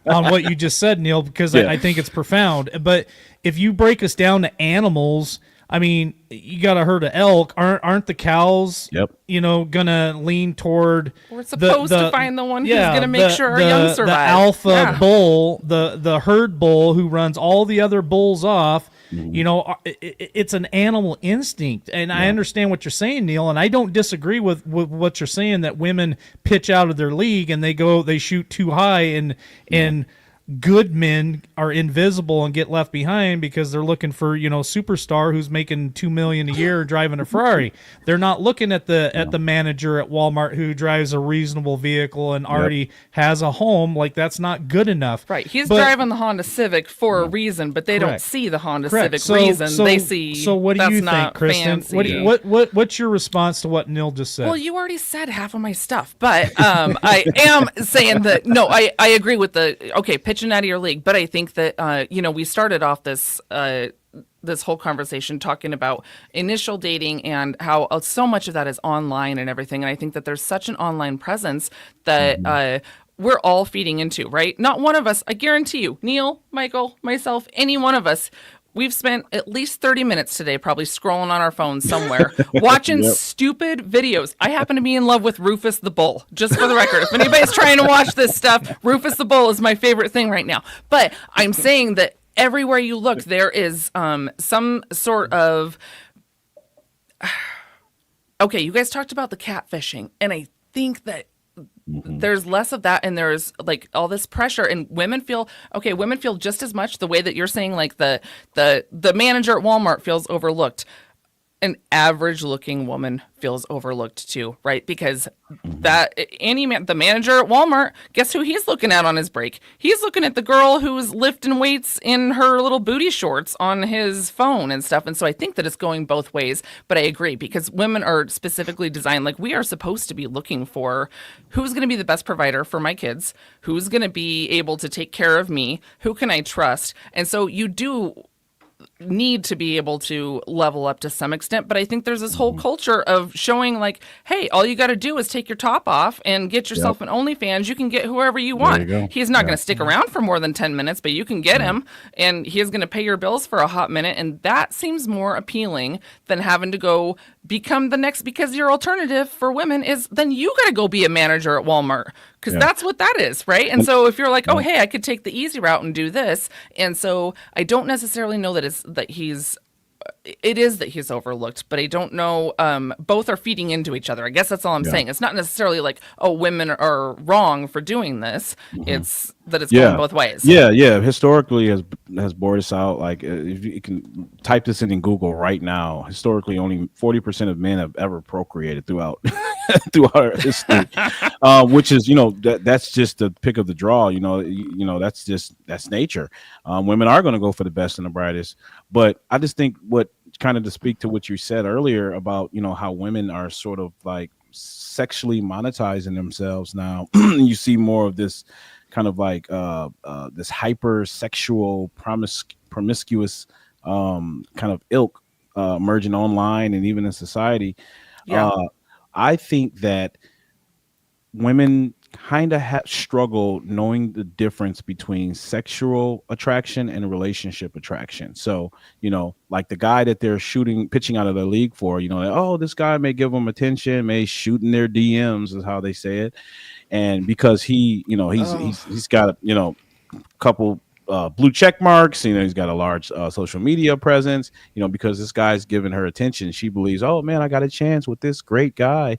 on what you just said, Neal, because I think it's profound. But if you break us down to animals, I mean, you got a herd of elk. Aren't the cows, gonna lean toward? We're supposed to find the one who's gonna make sure our young survive. The alpha bull, the herd bull who runs all the other bulls off. It's an animal instinct, and I understand what you're saying, Neal, and I don't disagree with what you're saying, that women pitch out of their league and they shoot too high, and good men are invisible and get left behind because they're looking for superstar who's making $2 million a year driving a Ferrari. They're not looking at the manager at Walmart who drives a reasonable vehicle and already has a home. Like, that's not good enough. Right. He's driving the Honda Civic for a reason, but they don't see the Honda Civic reason. They see. So what do you think, Kristen? What's your response to what Neal just said? Well, you already said half of my stuff, but I am saying that I agree with pitching out of your league, but I think that we started off this whole conversation talking about initial dating and how so much of that is online and everything, and I think that there's such an online presence that we're all feeding into, right? Not one of us, I guarantee you, Neal, Michael, myself, any one of us, we've spent at least 30 minutes today probably scrolling on our phones somewhere, watching stupid videos. I happen to be in love with Rufus the Bull, just for the record. If anybody's trying to watch this stuff, Rufus the Bull is my favorite thing right now. But I'm saying that everywhere you look, there is some sort of... Okay, you guys talked about the catfishing, and I think that there's less of that, and there's like all this pressure, and women feel just as much the way that you're saying, like the manager at Walmart feels overlooked. An average looking woman feels overlooked too, right? Because the manager at Walmart, guess who he's looking at on his break? He's looking at the girl who's lifting weights in her little booty shorts on his phone and stuff. And so I think that it's going both ways, but I agree, because women are specifically designed, like, we are supposed to be looking for who's going to be the best provider for my kids, who's going to be able to take care of me, who can I trust? And so you do need to be able to level up to some extent, but I think there's this whole culture of showing, like, hey, all you got to do is take your top off and get yourself an OnlyFans. You can get whoever you want. He's not going to stick around for more than 10 minutes, but you can get him, and he's going to pay your bills for a hot minute, and that seems more appealing than having to go become the next, because your alternative for women is then you got to go be a manager at Walmart, because that's what that is, right? And so if you're like, oh, hey, I could take the easy route and do this, and so I don't necessarily know that he's it is that he's overlooked, but I don't know. Both are feeding into each other. I guess that's all I'm saying. It's not necessarily like, oh, women are wrong for doing this. It's that it's going both ways. Yeah. Historically has bore this out. Like if you can type this in Google right now, historically only 40% of men have ever procreated throughout our history, which is that's just the pick of the draw. That's nature. Women are going to go for the best and the brightest, but I just think what kind of to speak to what you said earlier about how women are sort of like sexually monetizing themselves now. You see more of this kind of like this hypersexual promiscuous kind of ilk emerging online and even in society. I think that women kind of have struggled knowing the difference between sexual attraction and relationship attraction. So, like the guy that they're pitching out of the league for, oh, this guy may give them attention, may shoot in their DMs is how they say it. And because he's got, a couple blue check marks, he's got a large social media presence, because this guy's giving her attention. She believes, oh man, I got a chance with this great guy.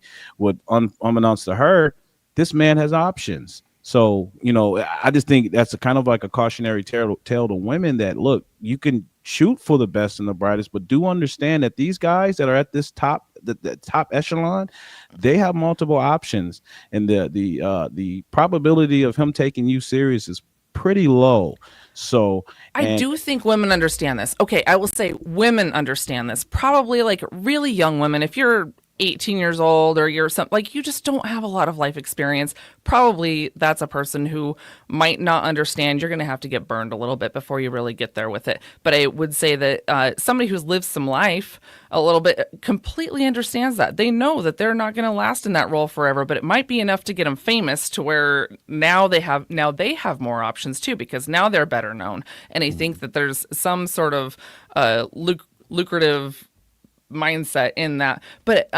Unbeknownst to her, this man has options. So, I just think that's a kind of like a cautionary tale to women that, look, you can shoot for the best and the brightest, but do understand that these guys that are at this the top echelon, they have multiple options. And the probability of him taking you serious is pretty low. So I do think women understand this. Okay, I will say women understand this. Probably like really young women. If you're 18 years old or you're something like you just don't have a lot of life experience, probably that's a person who might not understand. You're going to have to get burned a little bit before you really get there with it. But I would say that somebody who's lived some life a little bit completely understands that. They know that they're not going to last in that role forever, but it might be enough to get them famous to where now they have more options too, because now they're better known. And I think that there's some sort of lucrative mindset in that, but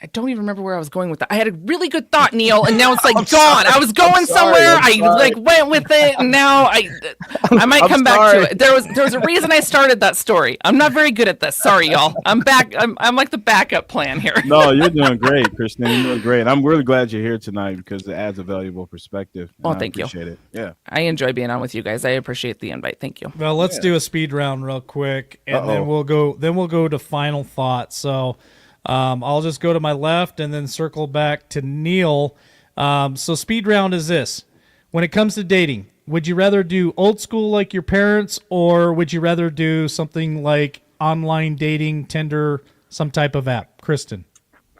I don't even remember where I was going with that. I had a really good thought, Neal, and now it's like gone. I was going somewhere. I like went with it, and now I might come back to it. There was a reason I started that story. I'm not very good at this. Sorry, y'all. I'm back. I'm like the backup plan here. No, you're doing great, Kristen. You're doing great. I'm really glad you're here tonight because it adds a valuable perspective. Well, thank you. Appreciate it. Yeah, I enjoy being on with you guys. I appreciate the invite. Thank you. Well, let's do a speed round real quick, and then we'll go to final thoughts. So. I'll just go to my left and then circle back to Neal. So speed round is this. When it comes to dating, would you rather do old school like your parents, or would you rather do something like online dating, Tinder, some type of app? Kristen.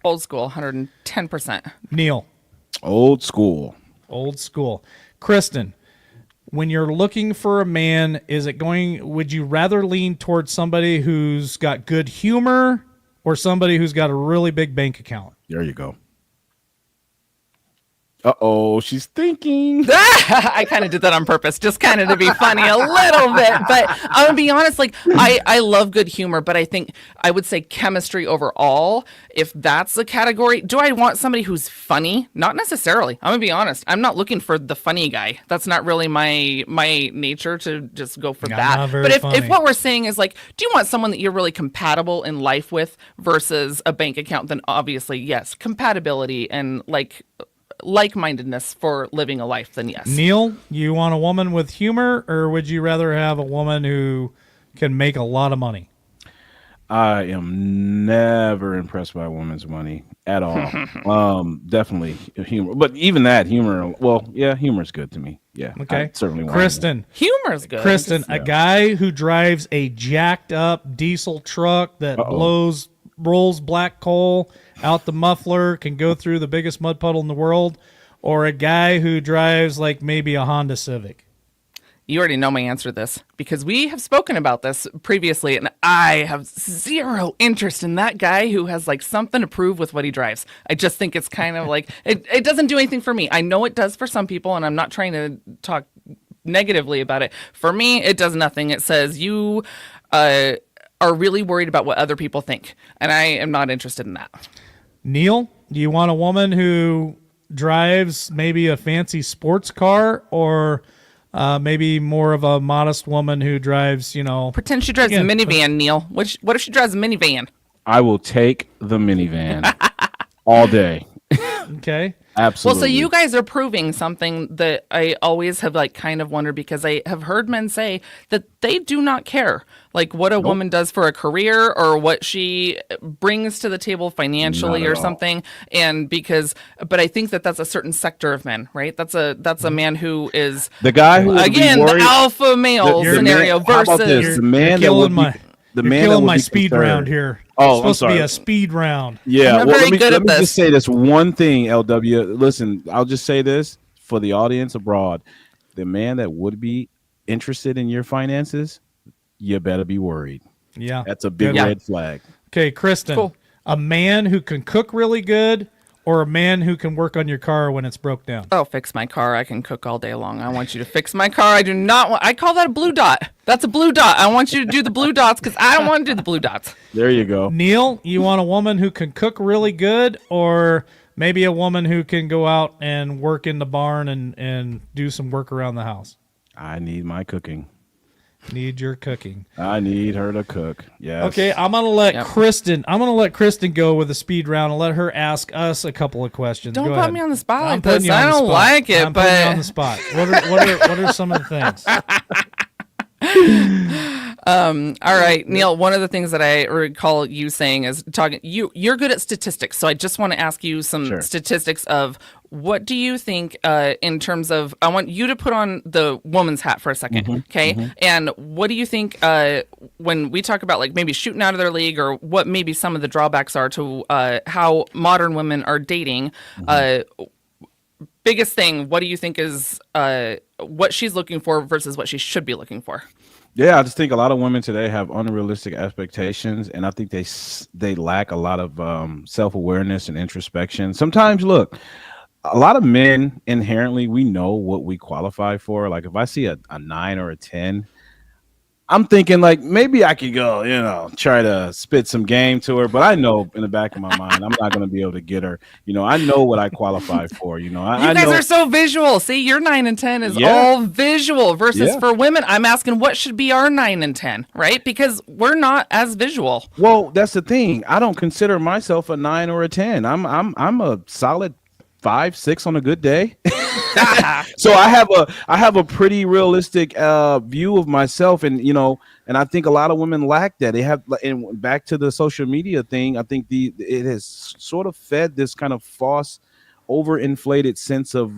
Old school, 110%. Neal. Old school. Old school. Kristen, when you're looking for a man, would you rather lean towards somebody who's got good humor or somebody who's got a really big bank account? There you go. Uh-oh, she's thinking. I kind of did that on purpose, just kind of to be funny a little bit. But I'm going to be honest, like, I love good humor, but I think I would say chemistry overall, if that's the category. Do I want somebody who's funny? Not necessarily. I'm going to be honest. I'm not looking for the funny guy. That's not really my nature to just go for that. But if what we're saying is like, do you want someone that you're really compatible in life with versus a bank account, then obviously, yes, compatibility and like-mindedness for living a life, then yes. Neal, you want a woman with humor, or would you rather have a woman who can make a lot of money? I am never impressed by a woman's money at all. Definitely humor, but even that humor, humor is good to me. Yeah, okay. Certainly want Kristen. Humor is good. Kristen, a guy who drives a jacked up diesel truck that rolls black coal out the muffler, can go through the biggest mud puddle in the world, or a guy who drives like maybe a Honda Civic? You already know my answer to this because we have spoken about this previously, and I have zero interest in that guy who has like something to prove with what he drives. I just think it's kind of like it doesn't do anything for me. I know it does for some people, and I'm not trying to talk negatively about it. For me, it does nothing. It says you are really worried about what other people think, and I am not interested in that. Neal, do you want a woman who drives maybe a fancy sports car, or maybe more of a modest woman who drives, Pretend she drives a minivan, Neil. What if she drives a minivan? I will take the minivan all day. Okay. Absolutely. Well, so you guys are proving something that I always have like kind of wondered, because I have heard men say that they do not care like what a woman does for a career or what she brings to the table financially or something. And but I think that that's a certain sector of men, right? That's a man who is the guy who would again be worried, the alpha male scenario how about this? versus The man You're that would killing be my, the you're man that killing would my be speed concerned. round here. Oh, It's supposed I'm to be sorry. a speed round. Yeah, I'm not well, very good let at me this. just say this one thing, LW. Listen, I'll just say this for the audience abroad: the man that would be interested in your finances, you better be worried. Yeah. That's a big Good one. red flag. Okay, Kristen. Cool. A man who can cook really good or a man who can work on your car when it's broke down? Oh, fix my car. I can cook all day long. I want you to fix my car. I do not want. I call that a blue dot. That's a blue dot. I want you to do the blue dots because I don't want to do the blue dots. There you go. Neil, you want a woman who can cook really good or maybe a woman who can go out and work in the barn and do some work around the house? I need my cooking. Need your cooking. I need her to cook. Yes. Okay, I'm gonna let Kristen. I'm gonna let Kristen go with the speed round and let her ask us a couple of questions. Don't Go put ahead. me on the spot I'm like putting this. you on I the don't spot. like it, I'm putting you on but the spot. What are some of the things? all right, Neil. One of the things that I recall you saying is talking. You're good at statistics, so I just want to ask you some statistics of what do you think in terms of. I want you to put on the woman's hat for a second, okay? And what do you think when we talk about like maybe shooting out of their league or what maybe some of the drawbacks are to how modern women are dating? Biggest thing. What do you think is what she's looking for versus what she should be looking for? Yeah, I just think a lot of women today have unrealistic expectations, and I think they lack a lot of self-awareness and introspection. Sometimes, look, a lot of men inherently we know what we qualify for. Like if I see a 9 or a 10, I'm thinking like maybe I could go, try to spit some game to her, but I know in the back of my mind I'm not going to be able to get her. I know what I qualify for. You I guys know. are so visual. See, your 9 and 10 is all visual versus for women. I'm asking what should be our 9 and 10, right? Because we're not as visual. Well, that's the thing. I don't consider myself a 9 or a 10. I'm a solid 5, 6 on a good day. So I have a pretty realistic view of myself, and I think a lot of women lack that. They have, and back to the social media thing, I think it has sort of fed this kind of false, overinflated sense of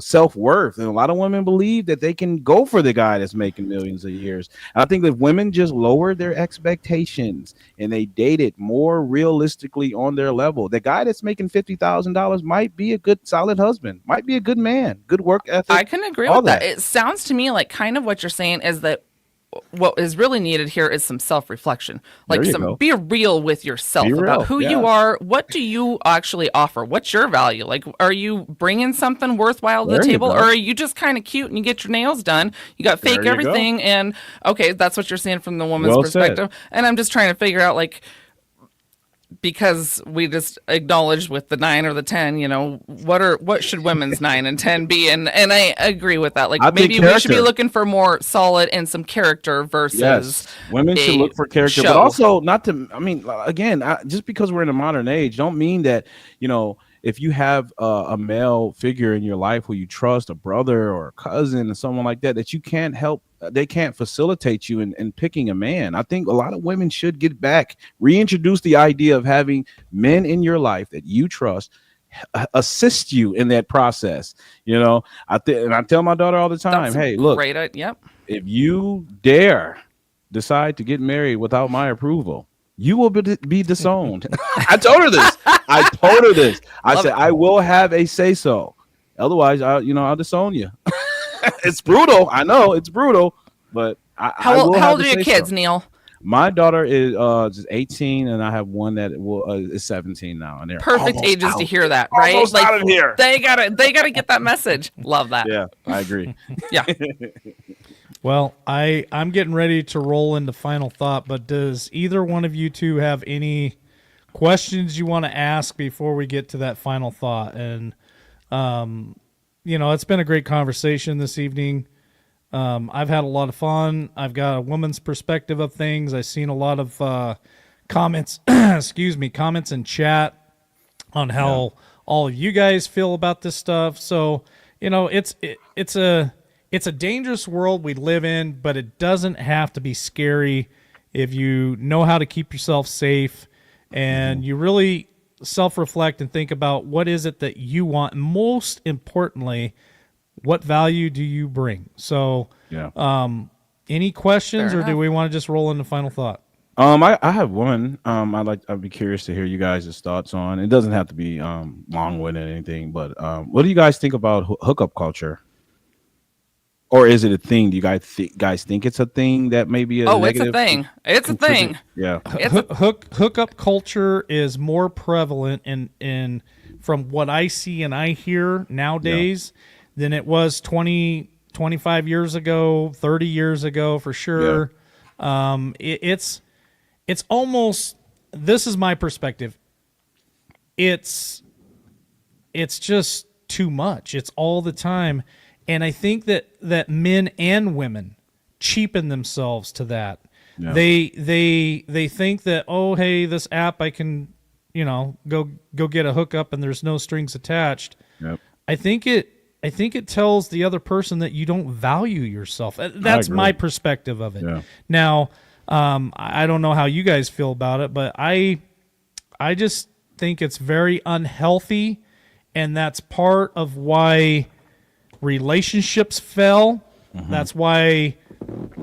self-worth, and a lot of women believe that they can go for the guy that's making millions a year. And I think that women just lowered their expectations and they dated more realistically on their level. The guy that's making $50,000 might be a good solid husband, might be a good man, good work ethic. I can agree with that. It sounds to me like kind of what you're saying is that what is really needed here is some self-reflection. Like be real with yourself about who you are. What do you actually offer? What's your value? Like, are you bringing something worthwhile to the table, or are you just kind of cute and you get your nails done? You got fake everything, and okay, that's what you're saying from the woman's perspective. And I'm just trying to figure out like. Because we just acknowledged with the 9 or the 10, what should women's 9 and 10 be? And I agree with that. Like maybe we should be looking for more solid and some character versus women should look for character, but also not to. I mean, again, just because we're in a modern age, don't mean that if you have a male figure in your life who you trust, a brother or a cousin or someone like that, that you can't help. They can't facilitate you in picking a man. I think a lot of women should get back, reintroduce the idea of having men in your life that you trust, assist you in that process. And I tell my daughter all the time, hey, look, if you dare decide to get married without my approval, you will be disowned. I told her this. I said, I will have a say so. Otherwise, I'll disown you. It's brutal. I know it's brutal, but how old are your kids, Neil? My daughter is just 18, and I have one that is 17 now, and they're perfect ages to hear that, right? Almost out of here. They gotta get that message. Love that. Yeah, I agree. Yeah. Well, I'm getting ready to roll into final thought, but does either one of you two have any questions you want to ask before we get to that final thought? And it's been a great conversation this evening. I've had a lot of fun. I've got a woman's perspective of things. I've seen a lot of comments, excuse me, comments in chat on how all of you guys feel about this stuff. So, it's a dangerous world we live in, but it doesn't have to be scary if you know how to keep yourself safe and you really self-reflect and think about what is it that you want. Most importantly, what value do you bring? So, any questions, Fair or do enough. we want to just roll into final thought? I have one. I'd be curious to hear you guys' thoughts on. It doesn't have to be long-winded or anything, but what do you guys think about hookup culture? Or is it a thing? Do you guys think it's a thing that may be a Oh, it's a negative? thing. It's a thing. Yeah. It's a, Hookup culture is more prevalent in from what I see and I hear nowadays than it was 20, 25 years ago, 30 years ago, for sure. It's almost, this is my perspective. It's just too much. It's all the time. And I think that men and women cheapen themselves to that. Yeah. They think that, oh, hey, this app I can, go get a hookup and there's no strings attached. Yep. I think it tells the other person that you don't value yourself. That's agree. my perspective of it. Yeah. Now, I don't know how you guys feel about it, but I just think it's very unhealthy, and that's part of why relationships fell. That's why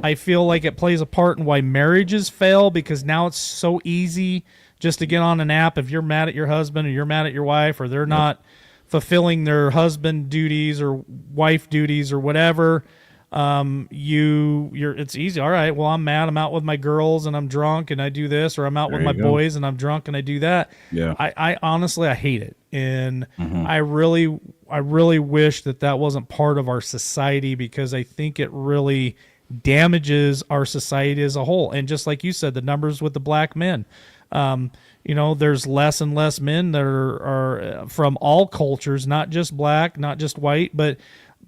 I feel like it plays a part in why marriages fail, because now it's so easy just to get on an app if you're mad at your husband or you're mad at your wife or they're not fulfilling their husband duties or wife duties or whatever. It's easy. All right, well, I'm mad. I'm out with my girls and I'm drunk and I do this, or I'm out with There my you go. boys and I'm drunk and I do that. Yeah. I honestly, I hate it. And I really wish that wasn't part of our society, because I think it really damages our society as a whole. And just like you said, the numbers with the black men, there's less and less men that are from all cultures, not just black, not just white, but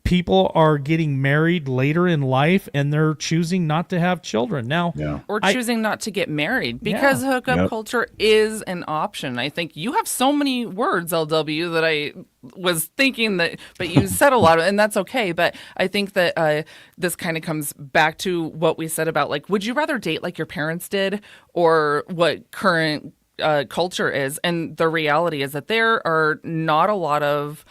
people are getting married later in life and they're choosing not to have children. Now, or choosing not to get married, because hookup culture is an option. I think you have so many words, LW, that I was thinking that, but you said a lot, and that's okay. But I think that this kind of comes back to what we said about, like, would you rather date like your parents did, or what current culture is? And the reality is that there are not a lot of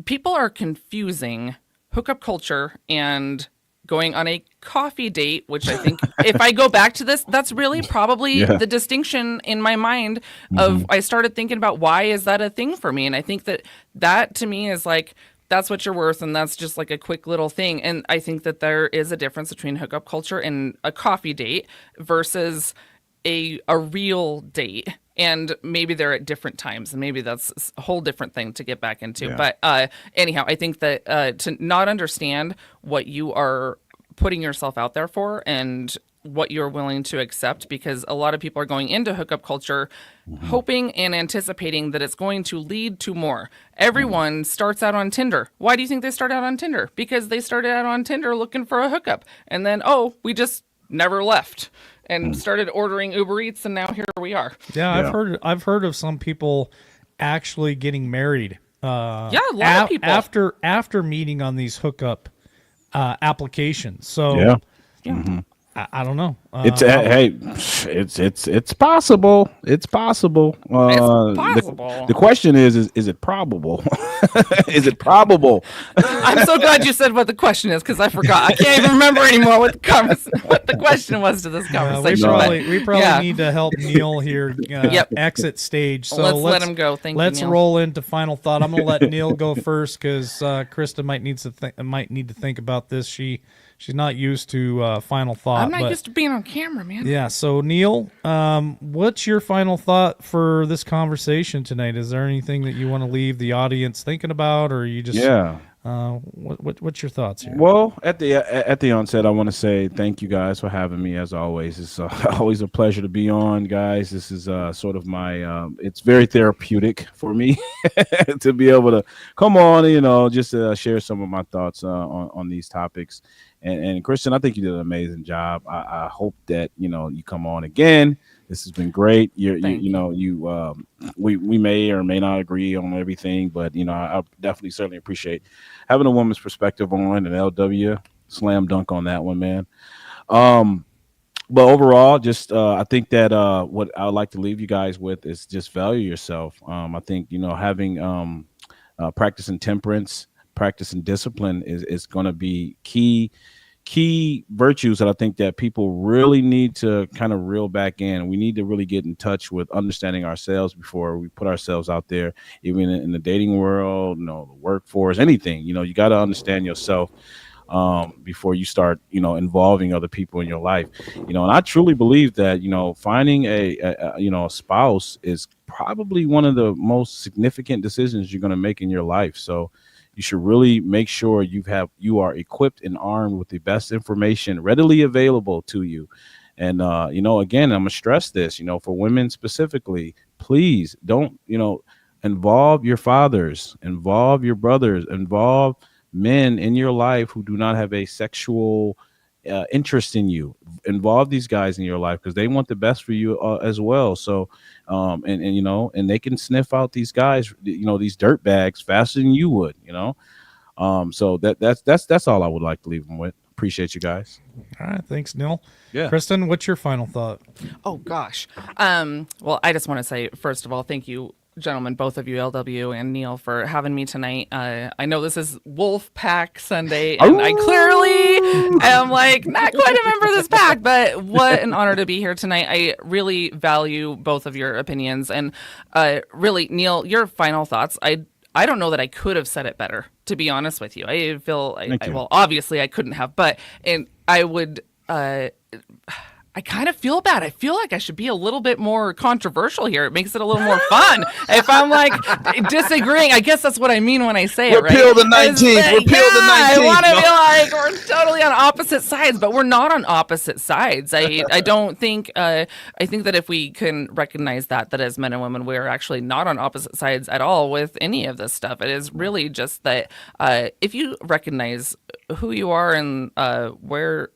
people are confusing hookup culture and going on a coffee date, which I think if I go back to this, that's really probably the distinction in my mind of I started thinking about why is that a thing for me? And I think that to me is like, that's what you're worth, and that's just like a quick little thing. And I think that there is a difference between hookup culture and a coffee date versus a real date. And maybe they're at different times, and maybe that's a whole different thing to get back into. But anyhow, I think that to not understand what you are putting yourself out there for and what you're willing to accept, because a lot of people are going into hookup culture hoping and anticipating that it's going to lead to more. Everyone starts out on Tinder. Why do you think they start out on Tinder? Because they started out on Tinder looking for a hookup, and then, we just never left and started ordering Uber Eats, and now here we are. Yeah, I've heard of some people actually getting married. A lot of people after meeting on these hookup applications. So I don't know. It's possible. It's possible. It's possible. The question is it probable? Is it probable? I'm so glad you said what the question is, because I forgot. I can't even remember anymore what the question was to this conversation. We probably need to help Neal here exit stage. So let's let him go. Let's roll into final thought. I'm going to let Neal go first, because Krista might need to think about this. She's not used to final thought. I'm not used to being on camera, man. Yeah. So Neal, what's your final thought for this conversation tonight? Is there anything that you want to leave the audience thinking about, or you just what's your thoughts here? Well, at the onset, I want to say thank you guys for having me. As always, it's always a pleasure to be on, guys. This is sort of my it's very therapeutic for me to be able to come on, just share some of my thoughts on these topics. And Christian, I think you did an amazing job. I hope that you come on again. This has been great. We may or may not agree on everything, but I definitely certainly appreciate having a woman's perspective on an LW. Slam dunk on that one, man. But overall, just I think that what I would like to leave you guys with is just value yourself. I think having practicing temperance, practicing discipline is going to be key virtues that I think that people really need to kind of reel back in. We need to really get in touch with understanding ourselves before we put ourselves out there, even in the dating world, the workforce, anything. You got to understand yourself before you start, involving other people in your life. And I truly believe that, finding a spouse is probably one of the most significant decisions you're going to make in your life. So you should really make sure you are equipped and armed with the best information readily available to you. And, again, I'm going to stress this, for women specifically, please don't, involve your fathers, involve your brothers, involve men in your life who do not have a sexual interest in you. Involve these guys in your life because they want the best for you as well. So, and they can sniff out these guys, these dirt bags faster than you would, So that's all I would like to leave them with. Appreciate you guys. All right. Thanks, Neal. Yeah. Kristen, what's your final thought? Oh gosh. Well, I just want to say, first of all, thank you, gentlemen, both of you, LW and Neal, for having me tonight. I know this is Wolf Pack Sunday, and I clearly am not quite a member of this pack, but what an honor to be here tonight. I really value both of your opinions, and really, Neal, your final thoughts. I don't know that I could have said it better, to be honest with you. I feel, well, obviously I couldn't have, and I would, I kind of feel bad. I feel like I should be a little bit more controversial here. It makes it a little more fun. If I'm disagreeing, I guess that's what I mean when I say it, right? Repeal the 19th. Repeal the 19th. I want to be we're totally on opposite sides, but we're not on opposite sides. I don't think, I think that if we can recognize that as men and women, we're actually not on opposite sides at all with any of this stuff. It is really just that if you recognize who you are and where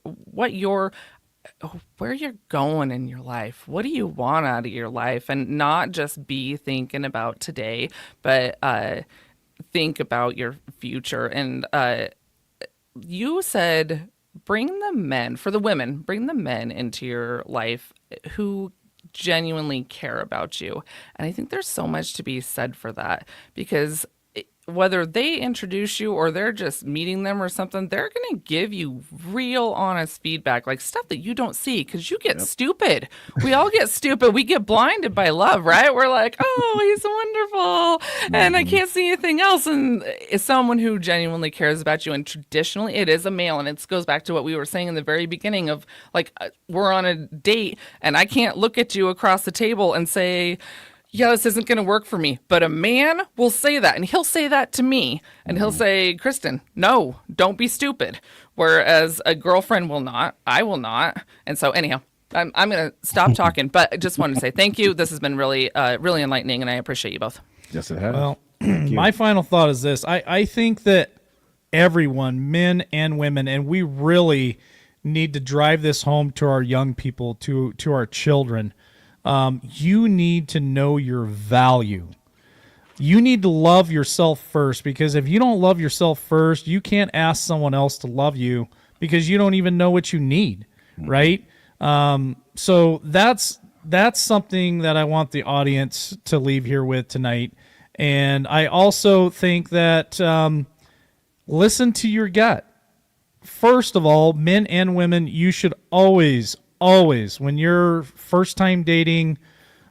you're going in your life, what do you want out of your life, and not just be thinking about today, but think about your future. And you said bring the men into your life who genuinely care about you. And I think there's so much to be said for that, because whether they introduce you or they're just meeting them or something, they're going to give you real honest feedback, like stuff that you don't see, because you get stupid. We all get stupid. We get blinded by love, right? We're like, oh, he's wonderful, and I can't see anything else. And it's someone who genuinely cares about you. And traditionally, it is a male. And it goes back to what we were saying in the very beginning of we're on a date and I can't look at you across the table and say, yeah, this isn't going to work for me. But a man will say that, and he'll say that to me, and he'll say, Kristen, no, don't be stupid. Whereas a girlfriend will not. I will not. And so anyhow, I'm going to stop talking, but I just wanted to say thank you. This has been really, really enlightening, and I appreciate you both. Yes, it has. Well, my final thought is this. I think that everyone, men and women, and we really need to drive this home to our young people, to our children. You need to know your value. You need to love yourself first, because if you don't love yourself first, you can't ask someone else to love you because you don't even know what you need, right? So that's something that I want the audience to leave here with tonight. And I also think that listen to your gut. First of all, men and women, you should always, when you're first time dating,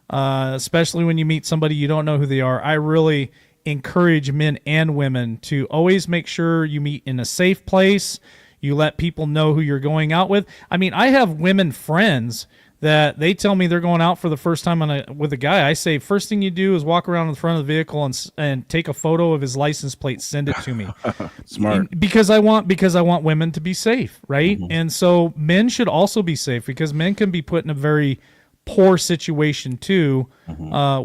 especially when you meet somebody you don't know who they are, I really encourage men and women to always make sure you meet in a safe place. You let people know who you're going out with. I mean, I have women friends that they tell me they're going out for the first time with a guy. I say, first thing you do is walk around in front of the vehicle and take a photo of his license plate, send it to me. Smart. Because I want women to be safe, right? Mm-hmm. And so men should also be safe, because men can be put in a very poor situation too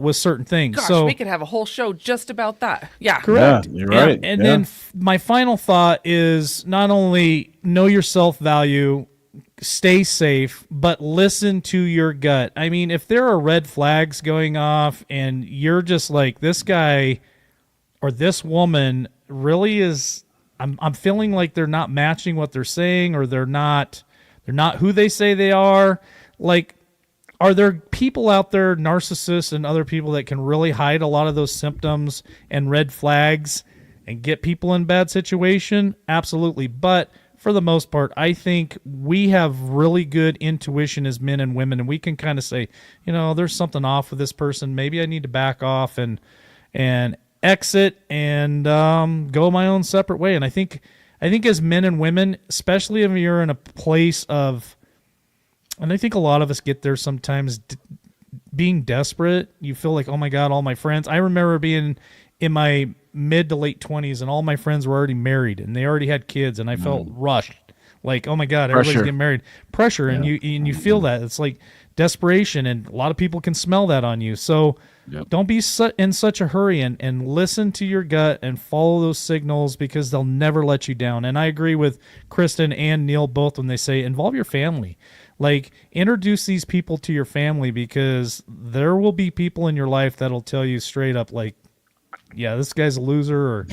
with certain things. Gosh, so we could have a whole show just about that. Yeah. correct. Yeah, you're right. And Yeah. then my final thought is not only know your self-value, stay safe, but listen to your gut. I mean, if there are red flags going off and you're just like, this guy or this woman really is, I'm feeling like they're not matching what they're saying, or they're not who they say they are. Like, are there people out there, narcissists and other people, that can really hide a lot of those symptoms and red flags and get people in bad situation? Absolutely. But for the most part, I think we have really good intuition as men and women, and we can kind of say, there's something off with this person. Maybe I need to back off and exit and go my own separate way. And I think as men and women, especially if you're in a place of, and I think a lot of us get there sometimes, being desperate. You feel like, oh my God, all my friends. I remember being in my mid to late 20s and all my friends were already married and they already had kids, and I felt rushed. Like, oh my God, everybody's Pressure. getting married. Pressure, and you feel that. It's like desperation, and a lot of people can smell that on you. So don't be in such a hurry, and listen to your gut and follow those signals, because they'll never let you down. And I agree with Kristen and Neal both when they say involve your family. Like, introduce these people to your family, because there will be people in your life that'll tell you straight up, like, yeah, this guy's a loser, or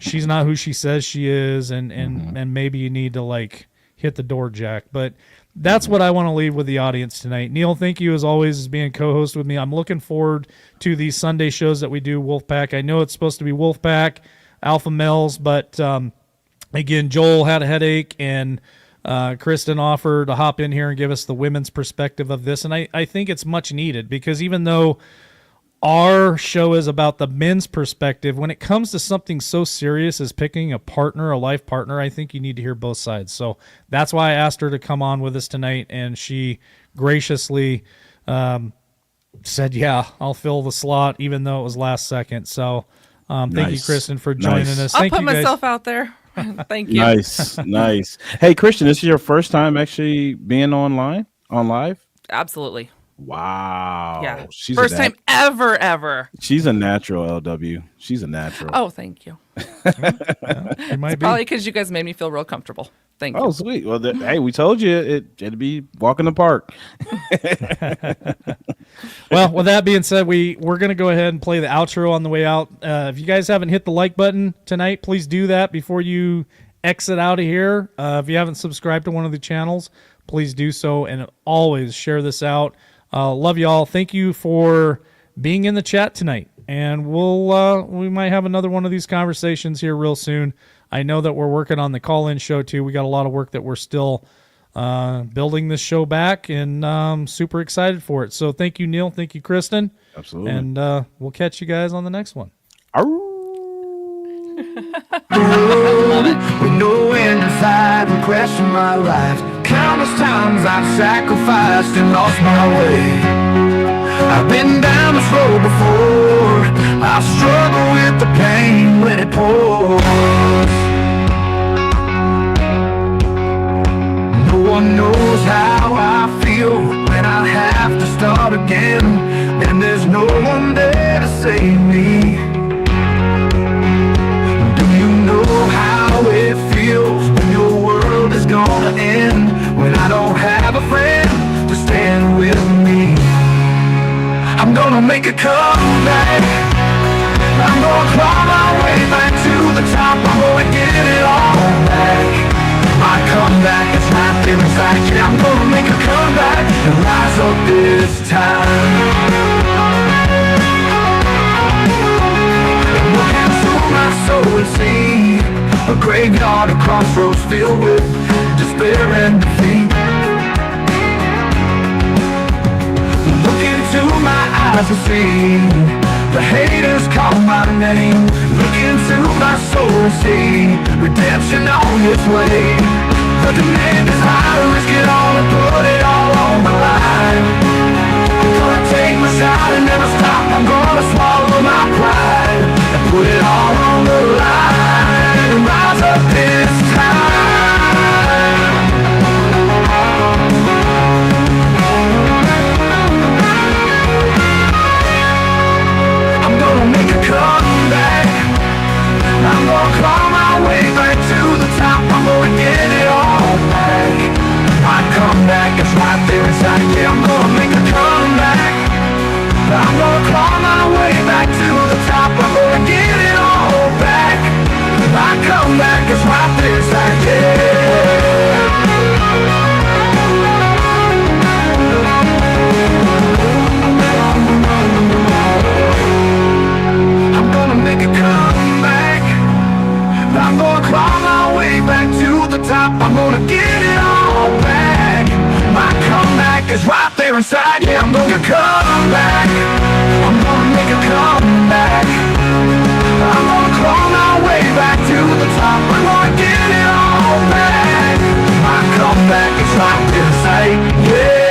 she's not who she says she is, and maybe you need to, like, hit the door, Jack. But that's what I want to leave with the audience tonight. Neal, thank you as always as being co-host with me. I'm looking forward to these Sunday shows that we do, Wolfpack. I know it's supposed to be Wolfpack, Alpha Males, but again, Joel had a headache, and Kristen offered to hop in here and give us the women's perspective of this. And I think it's much needed, because even though our show is about the men's perspective, when it comes to something so serious as picking a partner, a life partner, I think you need to hear both sides. So that's why I asked her to come on with us tonight, and she graciously said, yeah, I'll fill the slot, even though it was last second. So thank you, Kristen, for joining us. I'll Thank put you guys. myself out there. Thank you. Nice. Hey, Christian, this is your first time actually being on live? Absolutely. Wow. Yeah. She's First time ever. She's a natural, LW. She's a natural. Oh, thank you. It might be. Probably because you guys made me feel real comfortable. Thank you. Oh, sweet. Well, hey, we told you it'd be walk in the park. Well, with that being said, we're going to go ahead and play the outro on the way out. If you guys haven't hit the like button tonight, please do that before you exit out of here. If you haven't subscribed to one of the channels, please do so, and always share this out. Love y'all. Thank you for being in the chat tonight, and we might have another one of these conversations here real soon. I know that we're working on the call-in show too. We got a lot of work that we're still building this show back, and super excited for it. So thank you, Neal. Thank you, Kristen. Absolutely. And we'll catch you guys on the next one. With no end in sight and question my life. Countless times I've sacrificed and lost my way. I've been down this road before. I struggle with the pain when it pours. No one knows how I feel when I have to start again, and there's no one there to save me. How it feels when your world is gonna end, when I don't have a friend to stand with me. I'm gonna make a comeback. I'm gonna claw my way back to the top. I'm gonna get it all back. My comeback is wrapped in fact. Yeah, I'm gonna make a comeback and rise up this time. My soul and see a graveyard of crossroads filled with despair and defeat. Look into my eyes and see the haters call my name. Look into my soul and see redemption on its way. The demand is high, risk it all and put it all on the line. I'm gonna take my shot and never stop. I'm gonna swallow my pride and put it all on the line and rise up this time. comeback is right there inside. Yeah, I'm gonna make a comeback. I'm gonna claw my way back to the top. I'm gonna get it all back. My comeback is right there inside. Yeah. I'm gonna make a comeback. I'm gonna claw my way back to the top. I'm gonna get it all back. My comeback is right there inside. Yeah, I'm gonna come back. I'm gonna make a comeback. I'm gonna claw my way back to the top. I'm gonna get it all back. My comeback is right there inside. Yeah.